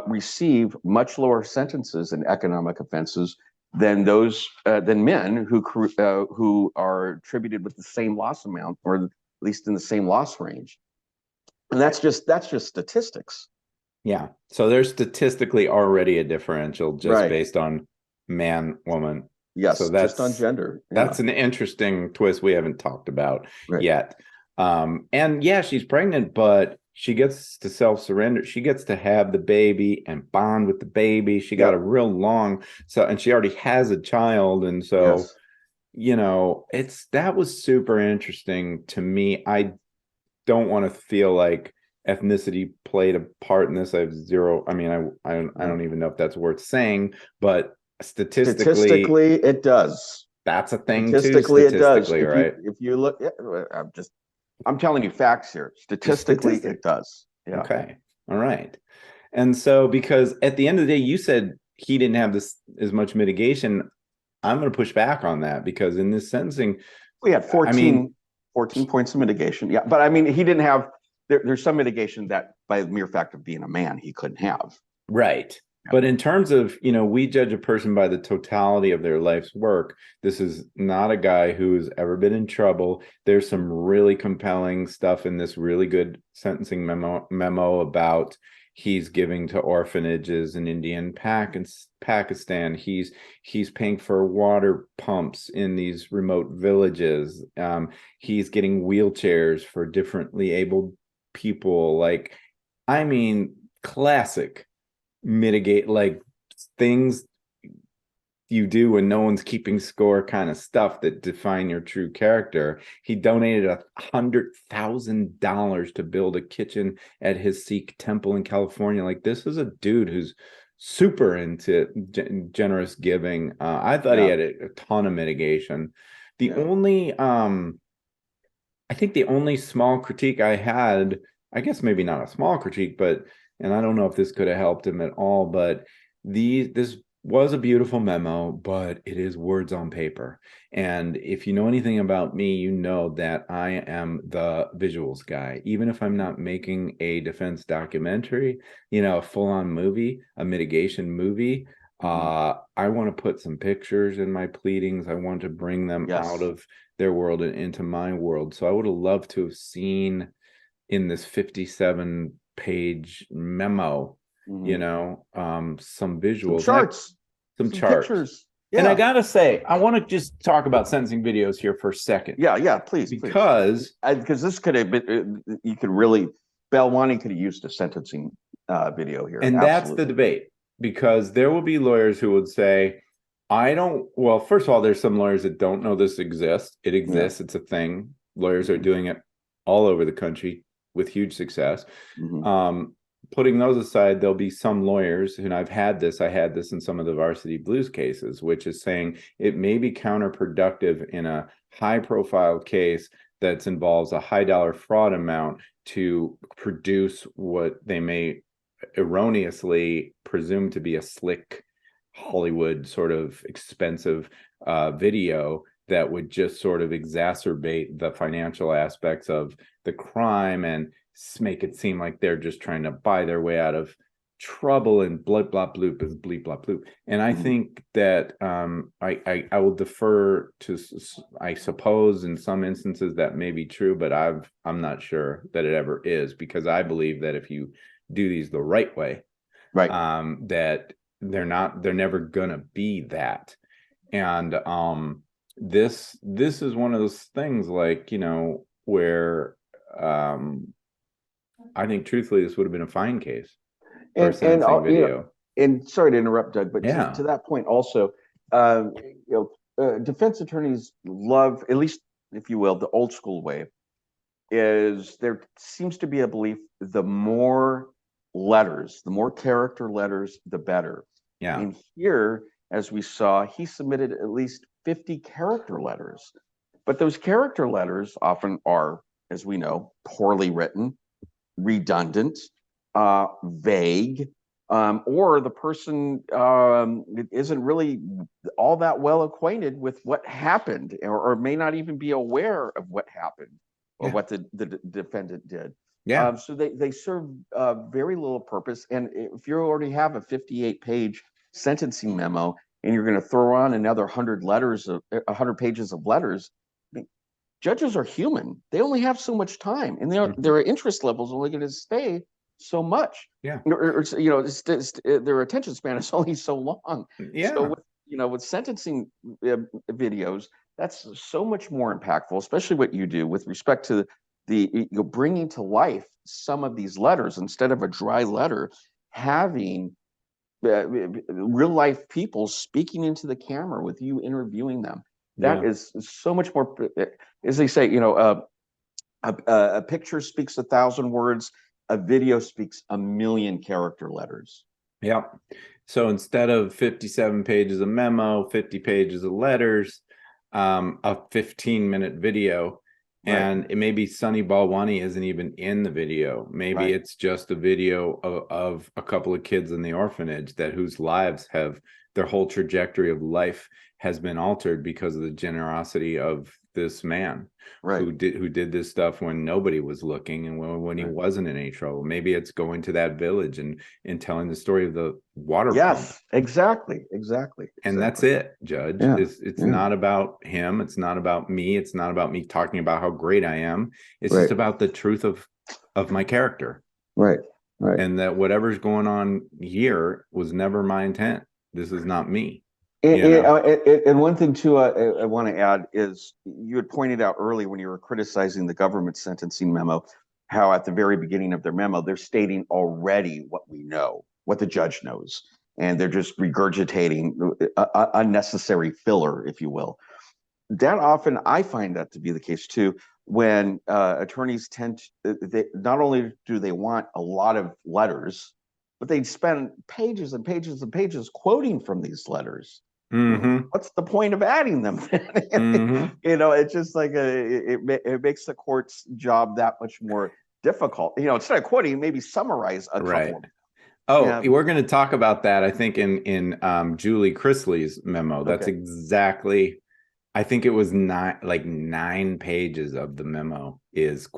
receive much lower sentences in economic offenses than men who are attributed with the same loss amount, or at least in the same loss range. And that's just statistics. Yeah. So there's statistically already a differential just based on man, woman. Yes. So that's just on gender. That's an interesting twist we haven't talked about yet. And she's pregnant, but she gets to self-surrender. She gets to have the baby and bond with the baby. She got a real long, and she already has a child. And so, that was super interesting to me. I don't want to feel like ethnicity played a part in this. I have zero. I mean, I don't even know if that's worth saying, but statistically it does. That's a thing statistically too. It does. Right? If you look, I'm telling you facts here. Statistically, it does. Yeah. Okay. All right. And so, because at the end of the day, you said he didn't have as much mitigation. I'm going to push back on that, because in this sentencing, we had 14 points of mitigation. Yeah. But I mean, he didn't have, there's some mitigation that by the mere fact of being a man, he couldn't have. Right. But in terms of, we judge a person by the totality of their life's work. This is not a guy who's ever been in trouble. There's some really compelling stuff in this really good sentencing memo about he's giving to orphanages in India and Pakistan. He's paying for water pumps in these remote villages. He's getting wheelchairs for differently abled people. Classic mitigate, like things you do when no one's keeping score kind of stuff that define your true character. He donated $100,000 to build a kitchen at his Sikh temple in California. Like, this is a dude who's super into generous giving. I thought he had a ton of mitigation. The only I think the only small critique I had, I guess maybe not a small critique, but, and I don't know if this could have helped him at all, but this was a beautiful memo, but it is words on paper. And if you know anything about me, you know that I am the visuals guy. Even if I'm not making a defense documentary, a full-on movie, a mitigation movie, I want to put some pictures in my pleadings. I want to bring them out of their world and into my world. So I would have loved to have seen in this 57-page memo, some visuals, some charts. Pictures. Yeah. And I gotta say, I want to just talk about sentencing videos here for a second. Yeah, please. Because this could have been, Balwani could have used a sentencing video here. And that's the debate, because there will be lawyers who would say, first of all, there's some lawyers that don't know this exists. It exists. It's a thing. Lawyers are doing it all over the country with huge success. Putting those aside, there'll be some lawyers, and I had this in some of the Varsity Blues cases, which is saying it may be counterproductive in a high profile case that involves a high dollar fraud amount to produce what they may erroneously presume to be a slick Hollywood sort of expensive video that would just sort of exacerbate the financial aspects of the crime and make it seem like they're just trying to buy their way out of trouble, and blip blop bloop is bleep blop bloop. And I think that I will defer to, I suppose in some instances that may be true, but I'm not sure that it ever is, because I believe that if you do these the right way, that they're never gonna be that. And this is one of those things, like, where I think truthfully this would have been a fine case for a sentencing video. And sorry to interrupt, Doug, but to that point also, defense attorneys love, at least if you will, the old school way, is there seems to be a belief the more letters, the more character letters, the better. Yeah. And here, as we saw, he submitted at least 50 character letters. But those character letters often are, as we know, poorly written, redundant, vague, or the person isn't really all that well acquainted with what happened, or may not even be aware of what happened or what the defendant did. So they serve very little purpose. And if you already have a 58-page sentencing memo and you're going to throw on another 100 pages of letters, judges are human. They only have so much time, and their interest levels are only going to stay so much. Their attention span is only so long. So with sentencing videos, that's so much more impactful, especially what you do with respect to the bringing to life some of these letters. Instead of a dry letter, having real life people speaking into the camera with you interviewing them. That is so much more, as they say, a picture speaks 1,000 words, a video speaks 1,000,000 character letters. Yeah. So instead of 57 pages of memo, 50 pages of letters, a 15-minute video, and it may be Sonny Balwani isn't even in the video. Maybe it's just a video of a couple of kids in the orphanage whose lives their whole trajectory of life has been altered because of the generosity of this man who did this stuff when nobody was looking and when he wasn't in any trouble. Maybe it's going to that village and telling the story of the water pump. Exactly. And that's it, Judge. It's not about him. It's not about me. It's not about me talking about how great I am. It's just about the truth of my character. Right. And that whatever's going on here was never my intent. This is not me. And one thing too, I want to add is you had pointed out earlier when you were criticizing the government sentencing memo, how at the very beginning of their memo, they're stating already what we know, what the judge knows, and they're just regurgitating unnecessary filler, if you will. That often, I find that to be the case too, when attorneys not only do they want a lot of letters, but they spend pages and pages and pages quoting from these letters. What's the point of adding them? It's just like it makes the court's job that much more difficult. Instead of quoting, maybe summarize a couple of them. We're going to talk about that, I think, in Julie Chrisley's memo. That's exactly, I think it was 9 pages of the memo is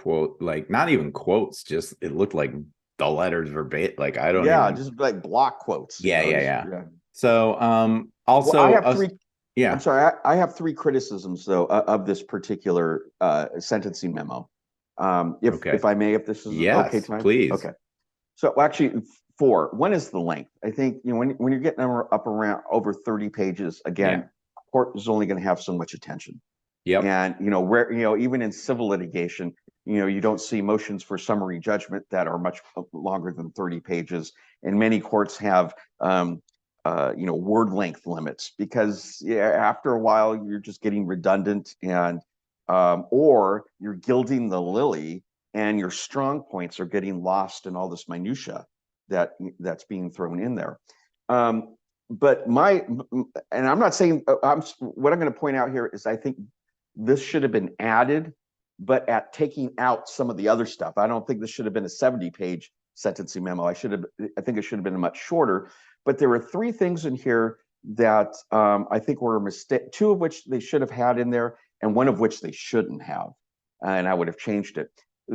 not even quotes, just it looked like the letters verbatim. Just like block quotes. So also Well, I have three. I'm yeah. sorry. I have three criticisms though of this particular sentencing memo. Okay. If I may, if this is okay Yes, time. please. Okay. So actually, four. One is the length. I think when you're getting up around over 30 pages, Yeah. again, court is only going to have so much attention. Yep. And where even in civil litigation, you don't see motions for summary judgment that are much longer than 30 pages. And many courts have word length limits because after a while you're just getting redundant and or you're gilding the lily and your strong points are getting lost in all this minutia that's being thrown in there. But and I'm not saying what I'm going to point out here is I think this should have been added, but at taking out some of the other stuff. I don't think this should have been a 70-page sentencing memo. I think it should have been much shorter. But there were three things in here that I think were a mistake, two of which they should have had in there, and one of which they shouldn't have. And I would have changed it.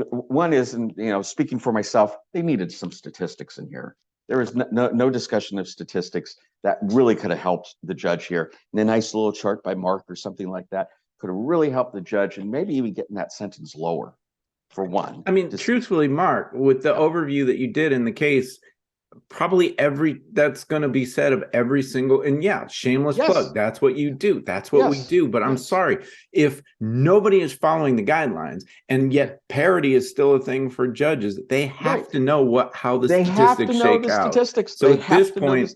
One is, and speaking for myself, they needed some statistics in here. There was no discussion of statistics that really could have helped the judge here. And a nice little chart by Mark or something like that could have really helped the judge and maybe even getting that sentence lower, for one. I mean, truthfully, Mark, with the overview that you did in the case, probably that's going to be said of every single, and yeah, shameless plug, that's what you do, that's what we do. But I'm sorry, if nobody is following the guidelines and yet parity is still a thing for judges, they have to know how the statistics shake out. So at this point,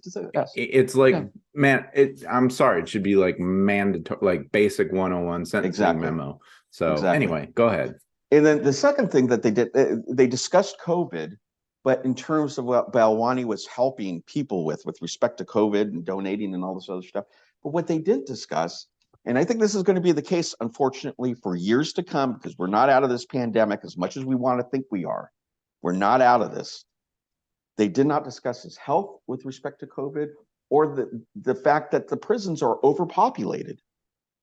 it's like, man, I'm sorry, it should be like mandatory, like basic 101 sentencing memo. So anyway, go ahead. And then the second thing that they did, they discussed COVID, but in terms of what Balwani was helping people with respect to COVID and donating and all this other stuff. But what they didn't discuss, and I think this is going to be the case, unfortunately, for years to come, because we're not out of this pandemic as much as we want to think we are. We're not out of this. They did not discuss his health with respect to COVID or the fact that the prisons are overpopulated.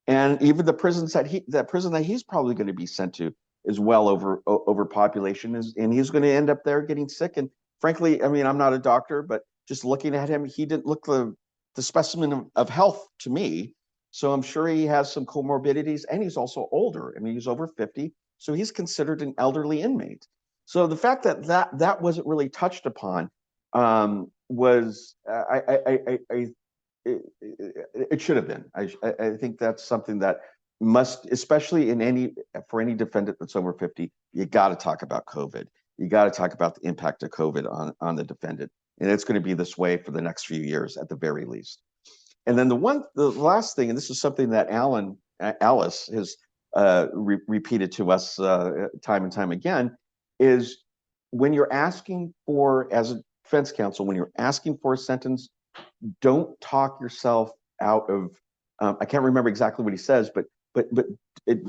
And even the prisons that prison that he's probably going to be sent to is well overpopulation, and he's going to end up there getting sick. And frankly, I mean, I'm not a doctor, but just looking at him, he didn't look the specimen of health to me. So I'm sure he has some comorbidities, and he's also older. I mean, he's over 50, so he's considered an elderly inmate. So the fact that wasn't really touched upon was it should have been. I think that's something that must, especially for any defendant that's over 50, you got to talk about COVID. You got to talk about the impact of COVID on the defendant. And it's going to be this way for the next few years at the very least. And then the last thing, and this is something that Alice has repeated to us time and time again, is when you're asking for, as a defense counsel, when you're asking for a sentence, don't talk yourself out of, I can't remember exactly what he says, but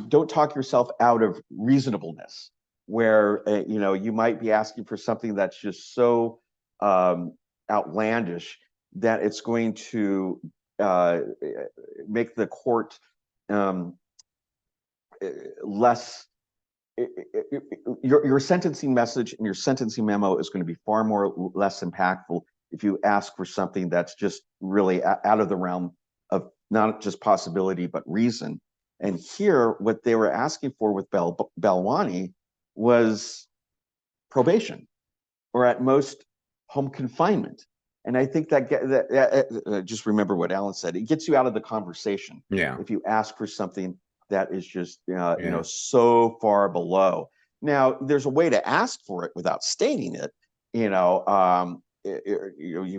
don't talk yourself out of reasonableness, where you might be asking for something that's just so outlandish that it's going to make the court less. Your sentencing message and your sentencing memo is going to be far less impactful if you ask for something that's just really out of the realm of not just possibility, but reason. And here, what they were asking for with Balwani was probation, or at most home confinement. And I think that just remember what Alan said, it gets you out of the conversation. Yeah. If you ask for something that is just, so far below. Now, there's a way to ask for it without stating it. You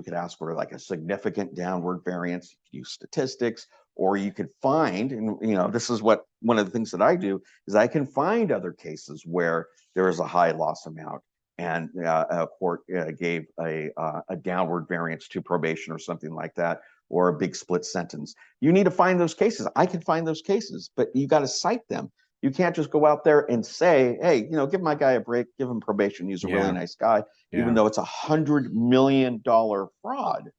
could ask for like a significant downward variance, you could use statistics, or you could find, and this is what one of the things that I do is I can find other cases where there is a high loss amount and a court gave a downward variance to probation or something like that, or a big split sentence. You need to find those cases. I can find those cases, but you got to cite them. You can't just go out there and say, hey, give my guy a break, give him probation. He's a really nice guy, even though it's $100 million fraud.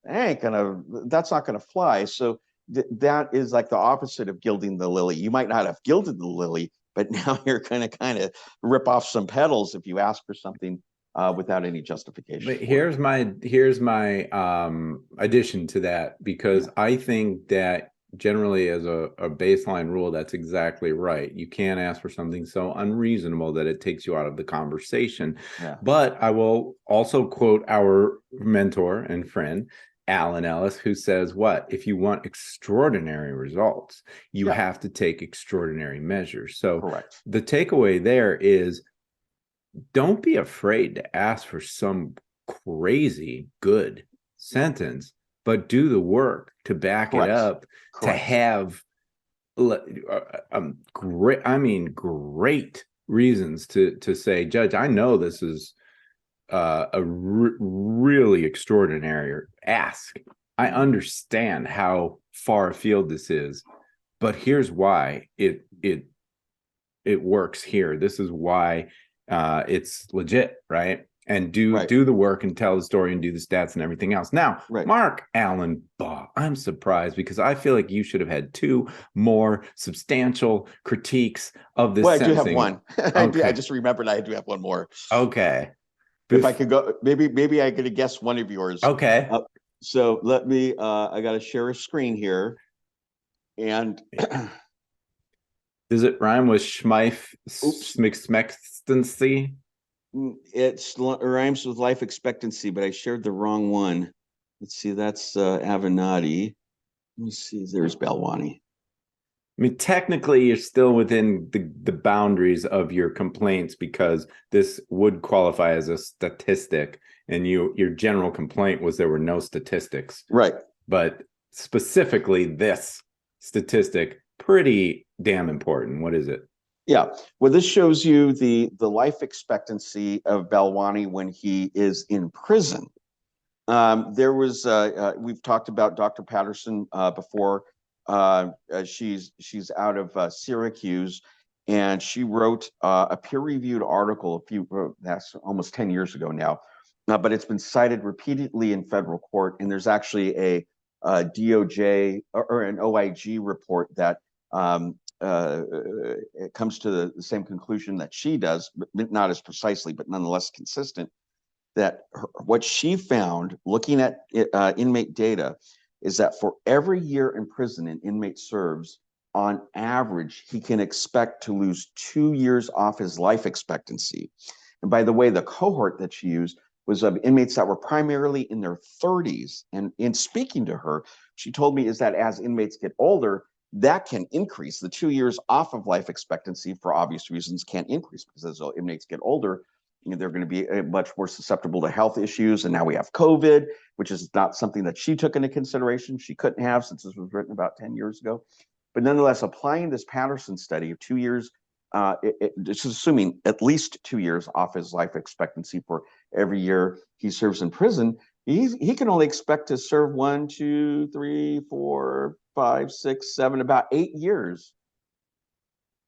That's not gonna fly. So that is like the opposite of gilding the lily. You might not have gilded the lily, but now you're gonna kind of rip off some petals if you ask for something without any justification. But here's my addition to that, because I think that generally as a baseline rule, that's exactly right. You can't ask for something so unreasonable that it takes you out of the conversation. Yeah. But I will also quote our mentor and friend, Alan Ellis, who says, what? If you want extraordinary results, you have to take extraordinary measures. So Correct. the takeaway there is, don't be afraid to ask for some crazy good sentence, but do the work to back it up, to have great reasons to say, Judge, I know this is a really extraordinary ask. I understand how far afield this is, but here's why it works here. This is why it's legit, right? And do the work and tell the story and do the stats and everything else. Now, Mark Allen Baugh, I'm surprised, because I feel like you should have had 2 more substantial critiques of this. Well, I do have one. Okay. I just remembered I do have one more. Okay. If I could go, maybe I could guess one of yours. Okay. So let me, I got to share a screen here. And does it rhyme with schmeckstancy? It rhymes with life expectancy, but I shared the wrong one. Let's see, that's Avenatti. Let me see, there's Balwani. I mean, technically, you're still within the boundaries of your complaints, because this would qualify as a statistic, and your general complaint was there were no statistics. Right. But specifically this statistic, pretty damn important. What is it? Yeah, well, this shows you the life expectancy of Balwani when he is in prison. There was we've talked about Dr. Patterson before. She's out of Syracuse, and she wrote a peer-reviewed article that's almost 10 years ago now, but it's been cited repeatedly in federal court. And there's actually a DOJ or an OIG report that it comes to the same conclusion that she does, but not as precisely, but nonetheless consistent, that what she found looking at inmate data is that for every year in prison an inmate serves, on average, he can expect to lose 2 years off his life expectancy. And by the way, the cohort that she used was of inmates that were primarily in their 30s. And in speaking to her, she told me is that as inmates get older, that can increase. The 2 years off of life expectancy, for obvious reasons, can't increase, because as inmates get older, they're going to be much more susceptible to health issues. And now we have COVID, which is not something that she took into consideration. She couldn't have, since this was written about 10 years ago. But nonetheless, applying this Patterson study of 2 years, this is assuming at least 2 years off his life expectancy for every year he serves in prison, he can only expect to serve 1, 2, 3, 4, 5, 6, 7, about 8 years.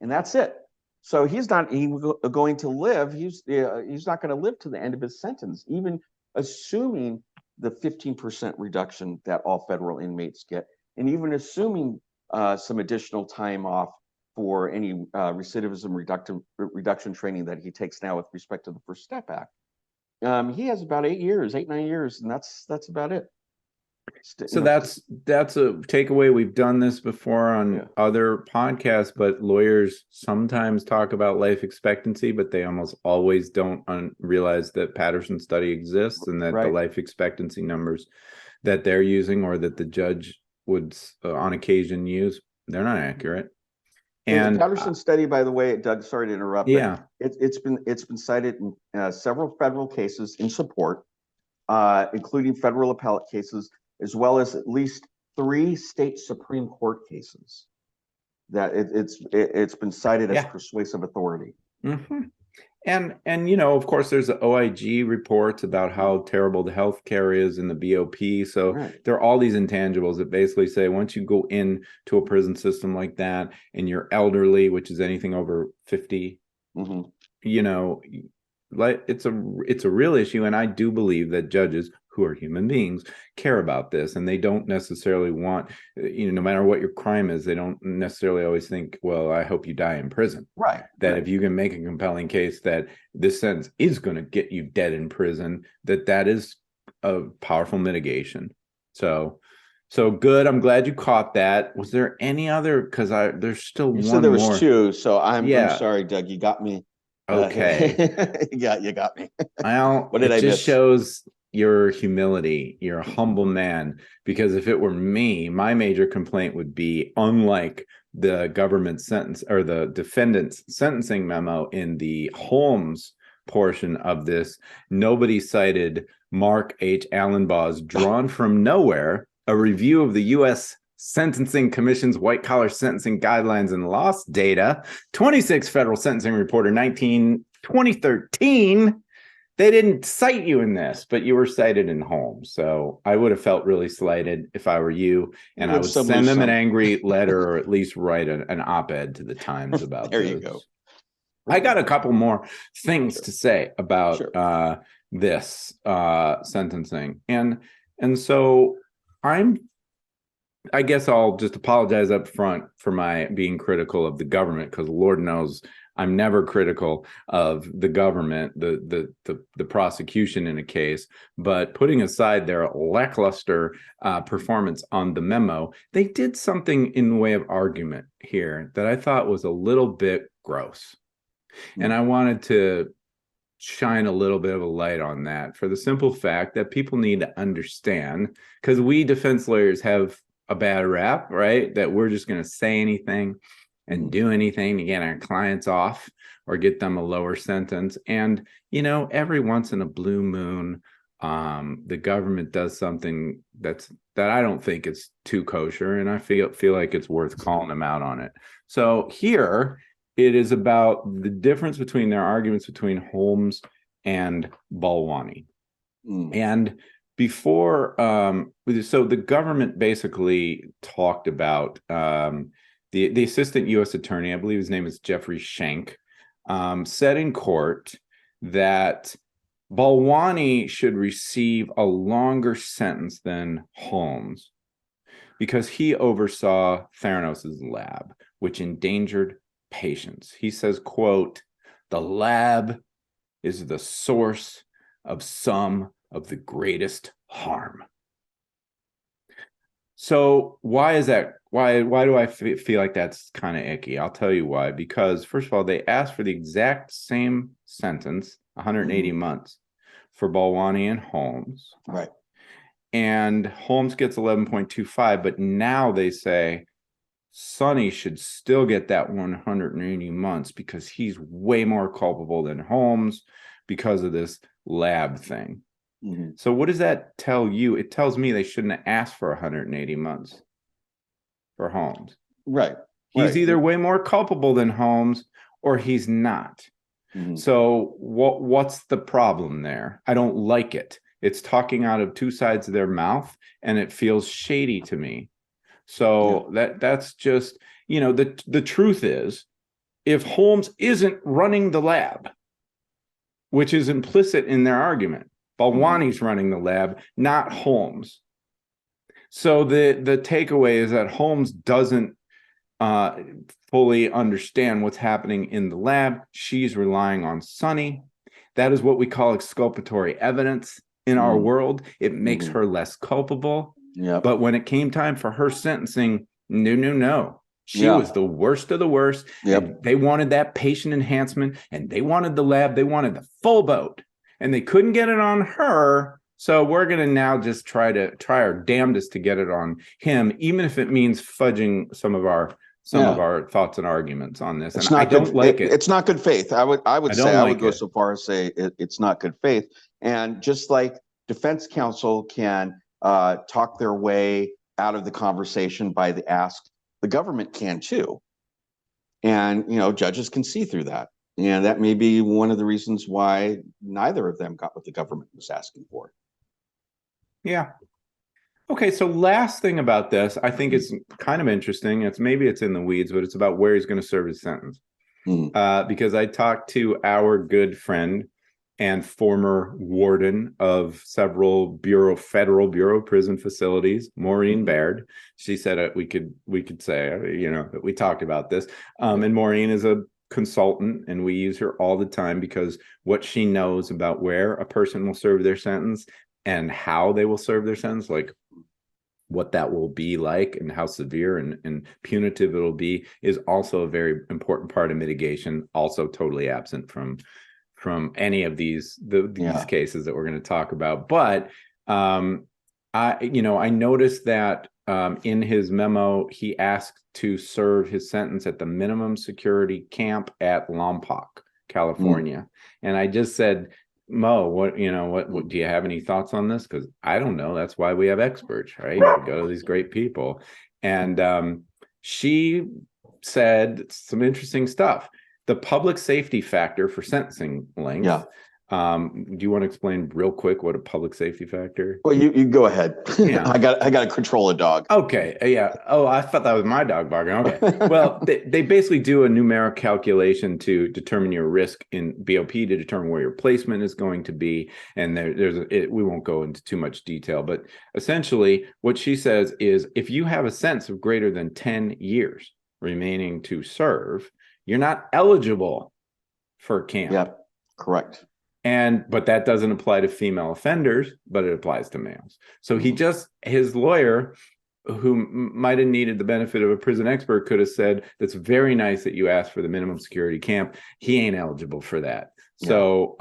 And that's it. So he's not going to live. He's not going to live to the end of his sentence, even assuming the 15% reduction that all federal inmates get, and even assuming some additional time off for any recidivism reduction training that he takes now with respect to the First Step Act. He has about 8 years, 9 years, and that's about it. So that's a takeaway. We've done this before on other podcasts, but lawyers sometimes talk about life expectancy, but they almost always don't realize that Patterson study exists, and that the life expectancy numbers that they're using, or that the judge would on occasion use, they're not accurate. And the Patterson study, by the way, Doug, sorry to interrupt. Yeah, it's been cited in several federal cases in support, including federal appellate cases, as well as at least 3 state Supreme Court cases that it's been cited as persuasive authority. Mm-hmm. And of course, there's the OIG reports about how terrible the healthcare is in the BOP. So there are all these intangibles that basically say once you go into a prison system like that, and you're elderly, which is anything over 50, like it's a real issue, and I do believe that judges who are human beings care about this, and they don't necessarily want, no matter what your crime is, they don't necessarily always think, well, I hope you die in prison. Right. That right. if you can make a compelling case that this sentence is going to get you dead in prison, that is a powerful mitigation. So good. I'm glad you caught that. Was there any other? Because there's still You one said there more. was two, so I'm Yeah. sorry, Doug. You got me. Okay. You got me. Well, What did I it just miss? shows your humility. You're a humble man. Because if it were me, my major complaint would be, unlike the government sentence or the defendant's sentencing memo in the Holmes portion of this, nobody cited Mark H. Allenbaugh's Drawn from Nowhere, a review of the U.S. Sentencing Commission's white collar sentencing guidelines and loss data, 26 Federal Sentencing Reporter, 2013. They didn't cite you in this, but you were cited in Holmes. So I would have felt really slighted if I were you, and I would send them an angry letter, or at least write an op-ed to the Times about there this. You go. I got a couple more things to say about this sentencing. And so I guess I'll just apologize up front for my being critical of the government, because Lord knows I'm never critical of the government, the prosecution in a case. But putting aside their lackluster performance on the memo, they did something in the way of argument here that I thought was a little bit gross. And I wanted to shine a little bit of a light on that, for the simple fact that people need to understand, because we defense lawyers have a bad rap, right? That we're just going to say anything and do anything to get our clients off or get them a lower sentence. And, every once in a blue moon, the government does something that I don't think is too kosher, and I feel like it's worth calling them out on it. So here it is about the difference between their arguments between Holmes and Balwani. And before, so the government basically talked about the assistant U.S. attorney, I believe his name is Jeffrey Schenck, said in court that Balwani should receive a longer sentence than Holmes because he oversaw Theranos's lab, which endangered patients. He says, quote, "The lab is the source of some of the greatest harm." So why is that? Why do I feel like that's kind of icky? I'll tell you why. Because first of all, they asked for the exact same sentence, 180 months, for Balwani and Holmes. Right. And Holmes gets 11.25, but now they say Sonny should still get that 180 months because he's way more culpable than Holmes because of this lab thing. So what does that tell you? It tells me they shouldn't have asked for 180 months for Holmes. Right. He's either way more culpable than Holmes or he's not. So what's the problem there? I don't like it. It's talking out of two sides of their mouth, and it feels shady to me. So that's just, the truth is, if Holmes isn't running the lab, which is implicit in their argument, Balwani's running the lab, not Holmes. So the takeaway is that Holmes doesn't fully understand what's happening in the lab. She's relying on Sonny. That is what we call exculpatory evidence in our world. It makes her less culpable. But when it came time for her sentencing, no. She was the worst of the worst. And they wanted that patient enhancement, and they wanted the lab. They wanted the full boat, and they couldn't get it on her. So we're going to now just try our damnedest to get it on him, even if it means fudging some of our thoughts and arguments on this. It's and I don't like it. It's not good faith. I would go so far as say it's not good faith. And just like defense counsel can talk their way out of the conversation by the ask, the government can too. And, judges can see through that. And that may be one of the reasons why neither of them got what the government was asking for. Yeah. Okay, so last thing about this, I think it's kind of interesting. Maybe it's in the weeds, but it's about where he's going to serve his sentence. Because I talked to our good friend, and former warden of several Federal Bureau of Prison facilities, Maureen Baird. She said we could say, that we talked about this. And Maureen is a consultant, and we use her all the time because what she knows about where a person will serve their sentence and how they will serve their sentence, like what that will be like and how severe and punitive it'll be, is also a very important part of mitigation, also totally absent from any of these cases that we're going to talk about. But I noticed that in his memo, he asked to serve his sentence at the minimum security camp at Lompoc, California. And I just said, Mo, what do you have any thoughts on this? Because I don't know. That's why we have experts, right? We go to these great people. And she said some interesting stuff. The public safety factor for sentencing length. Yeah. Do you want to explain real quick what a public safety factor? Well, you go ahead. Yeah. I got to control a dog. Okay. Yeah. Oh, I thought that was my dog barking. Okay. Well, they basically do a numeric calculation to determine your risk in BOP, to determine where your placement is going to be. And we won't go into too much detail, but essentially what she says is if you have a sentence of greater than 10 years remaining to serve, you're not eligible for camp. Yep. Correct. But that doesn't apply to female offenders, but it applies to males. So his lawyer, who might have needed the benefit of a prison expert, could have said, that's very nice that you asked for the minimum security camp. He ain't eligible for that. Yeah. So,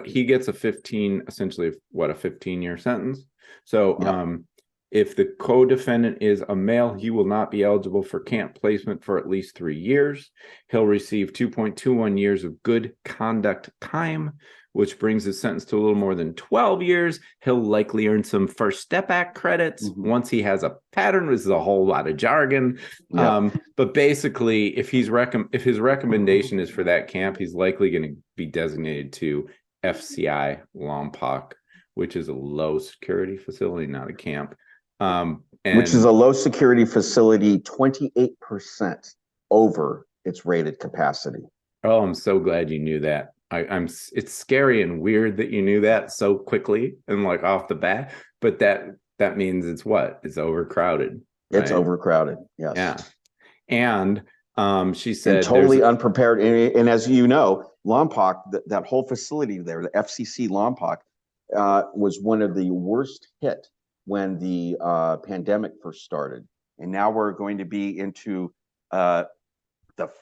he gets a 15-year sentence. So, if the co-defendant is a male, he will not be eligible for camp placement for at least 3 years. He'll receive 2.21 years of good conduct time, which brings his sentence to a little more than 12 years. He'll likely earn some First Step Act credits once he has a pattern. This is a whole lot of jargon. Yep. But basically, if his recommendation is for that camp, he's likely going to be designated to FCI Lompoc, which is a low security facility, not a camp. Which is a low security facility, 28% over its rated capacity. Oh, I'm so glad you knew that. It's scary and weird that you knew that so quickly and like off the bat, but that means it's overcrowded. Right? It's overcrowded. Yes. Yeah. And she said, and totally unprepared. And as you know, Lompoc, that whole facility there, the FCC Lompoc, was one of the worst hit when the pandemic first started. And now we're going to be into the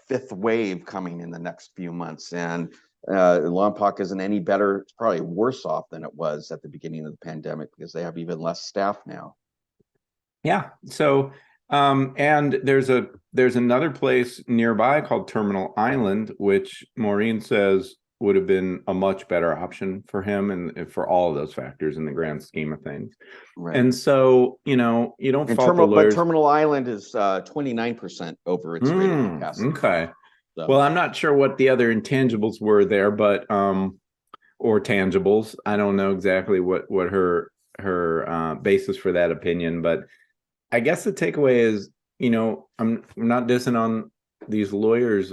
fifth wave coming in the next few months. And Lompoc isn't any better. It's probably worse off than it was at the beginning of the pandemic because they have even less staff now. Yeah. So, and there's another place nearby called Terminal Island, which Maureen says would have been a much better option for him and for all of those factors in the grand scheme of things. Right. And so, you don't fault the lawyers. But Terminal Island is 29% over its rated capacity. Okay. So. Well, I'm not sure what the other intangibles were there, but or tangibles. I don't know exactly what her basis for that opinion, but I guess the takeaway is, I'm not dissing on these lawyers.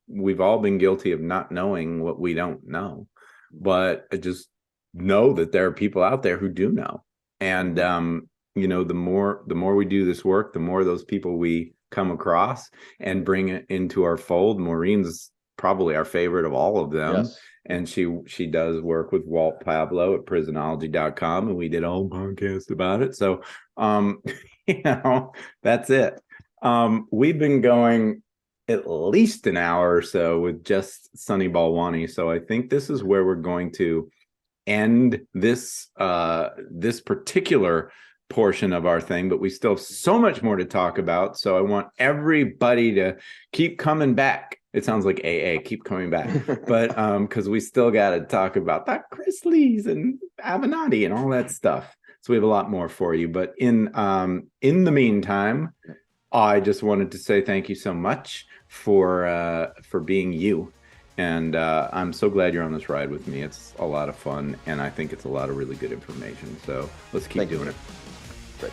We've all been guilty of not knowing what we don't know, but I just know that there are people out there who do know. And, the more we do this work, the more those people we come across and bring it into our fold. Maureen's probably our favorite of all of them. Yes. And she does work with Walt Pablo at prisonology.com, and we did a whole podcast about it. So, that's it. We've been going at least an hour or so with just Sunny Balwani. So I think this is where we're going to end this particular portion of our thing, but we still have so much more to talk about. So I want everybody to keep coming back. It sounds like AA, keep coming back. But because we still got to talk about that Chrisley's and Avenatti and all that stuff. So we have a lot more for you. But in the meantime, I just wanted to say thank you so much for being you. And I'm so glad you're on this ride with me. It's a lot of fun, and I think it's a lot of really good information. So let's keep doing it. Great.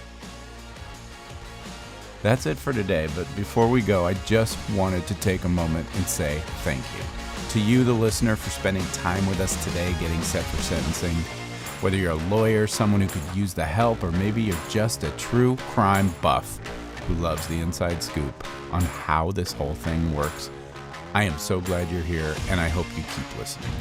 That's it for today. But before we go, I just wanted to take a moment and say thank you. To you, the listener, for spending time with us today getting set for sentencing. Whether you're a lawyer, someone who could use the help, or maybe you're just a true crime buff who loves the inside scoop on how this whole thing works, I am so glad you're here, and I hope you keep listening.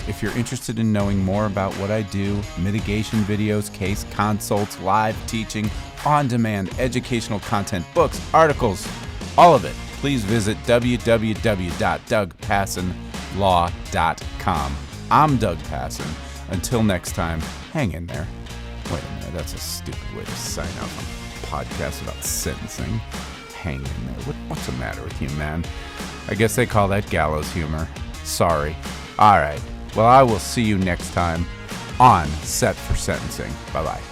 If you're interested in knowing more about what I do, mitigation videos, case consults, live teaching, on-demand educational content, books, articles, all of it, please visit www.dougpassonlaw.com. I'm Doug Passon. Until next time, hang in there. Wait a minute, that's a stupid way to sign off on a podcast about sentencing. Hang in there. What's the matter with you, man? I guess they call that gallows humor. Sorry. All right. Well, I will see you next time on Set for Sentencing. Bye-bye.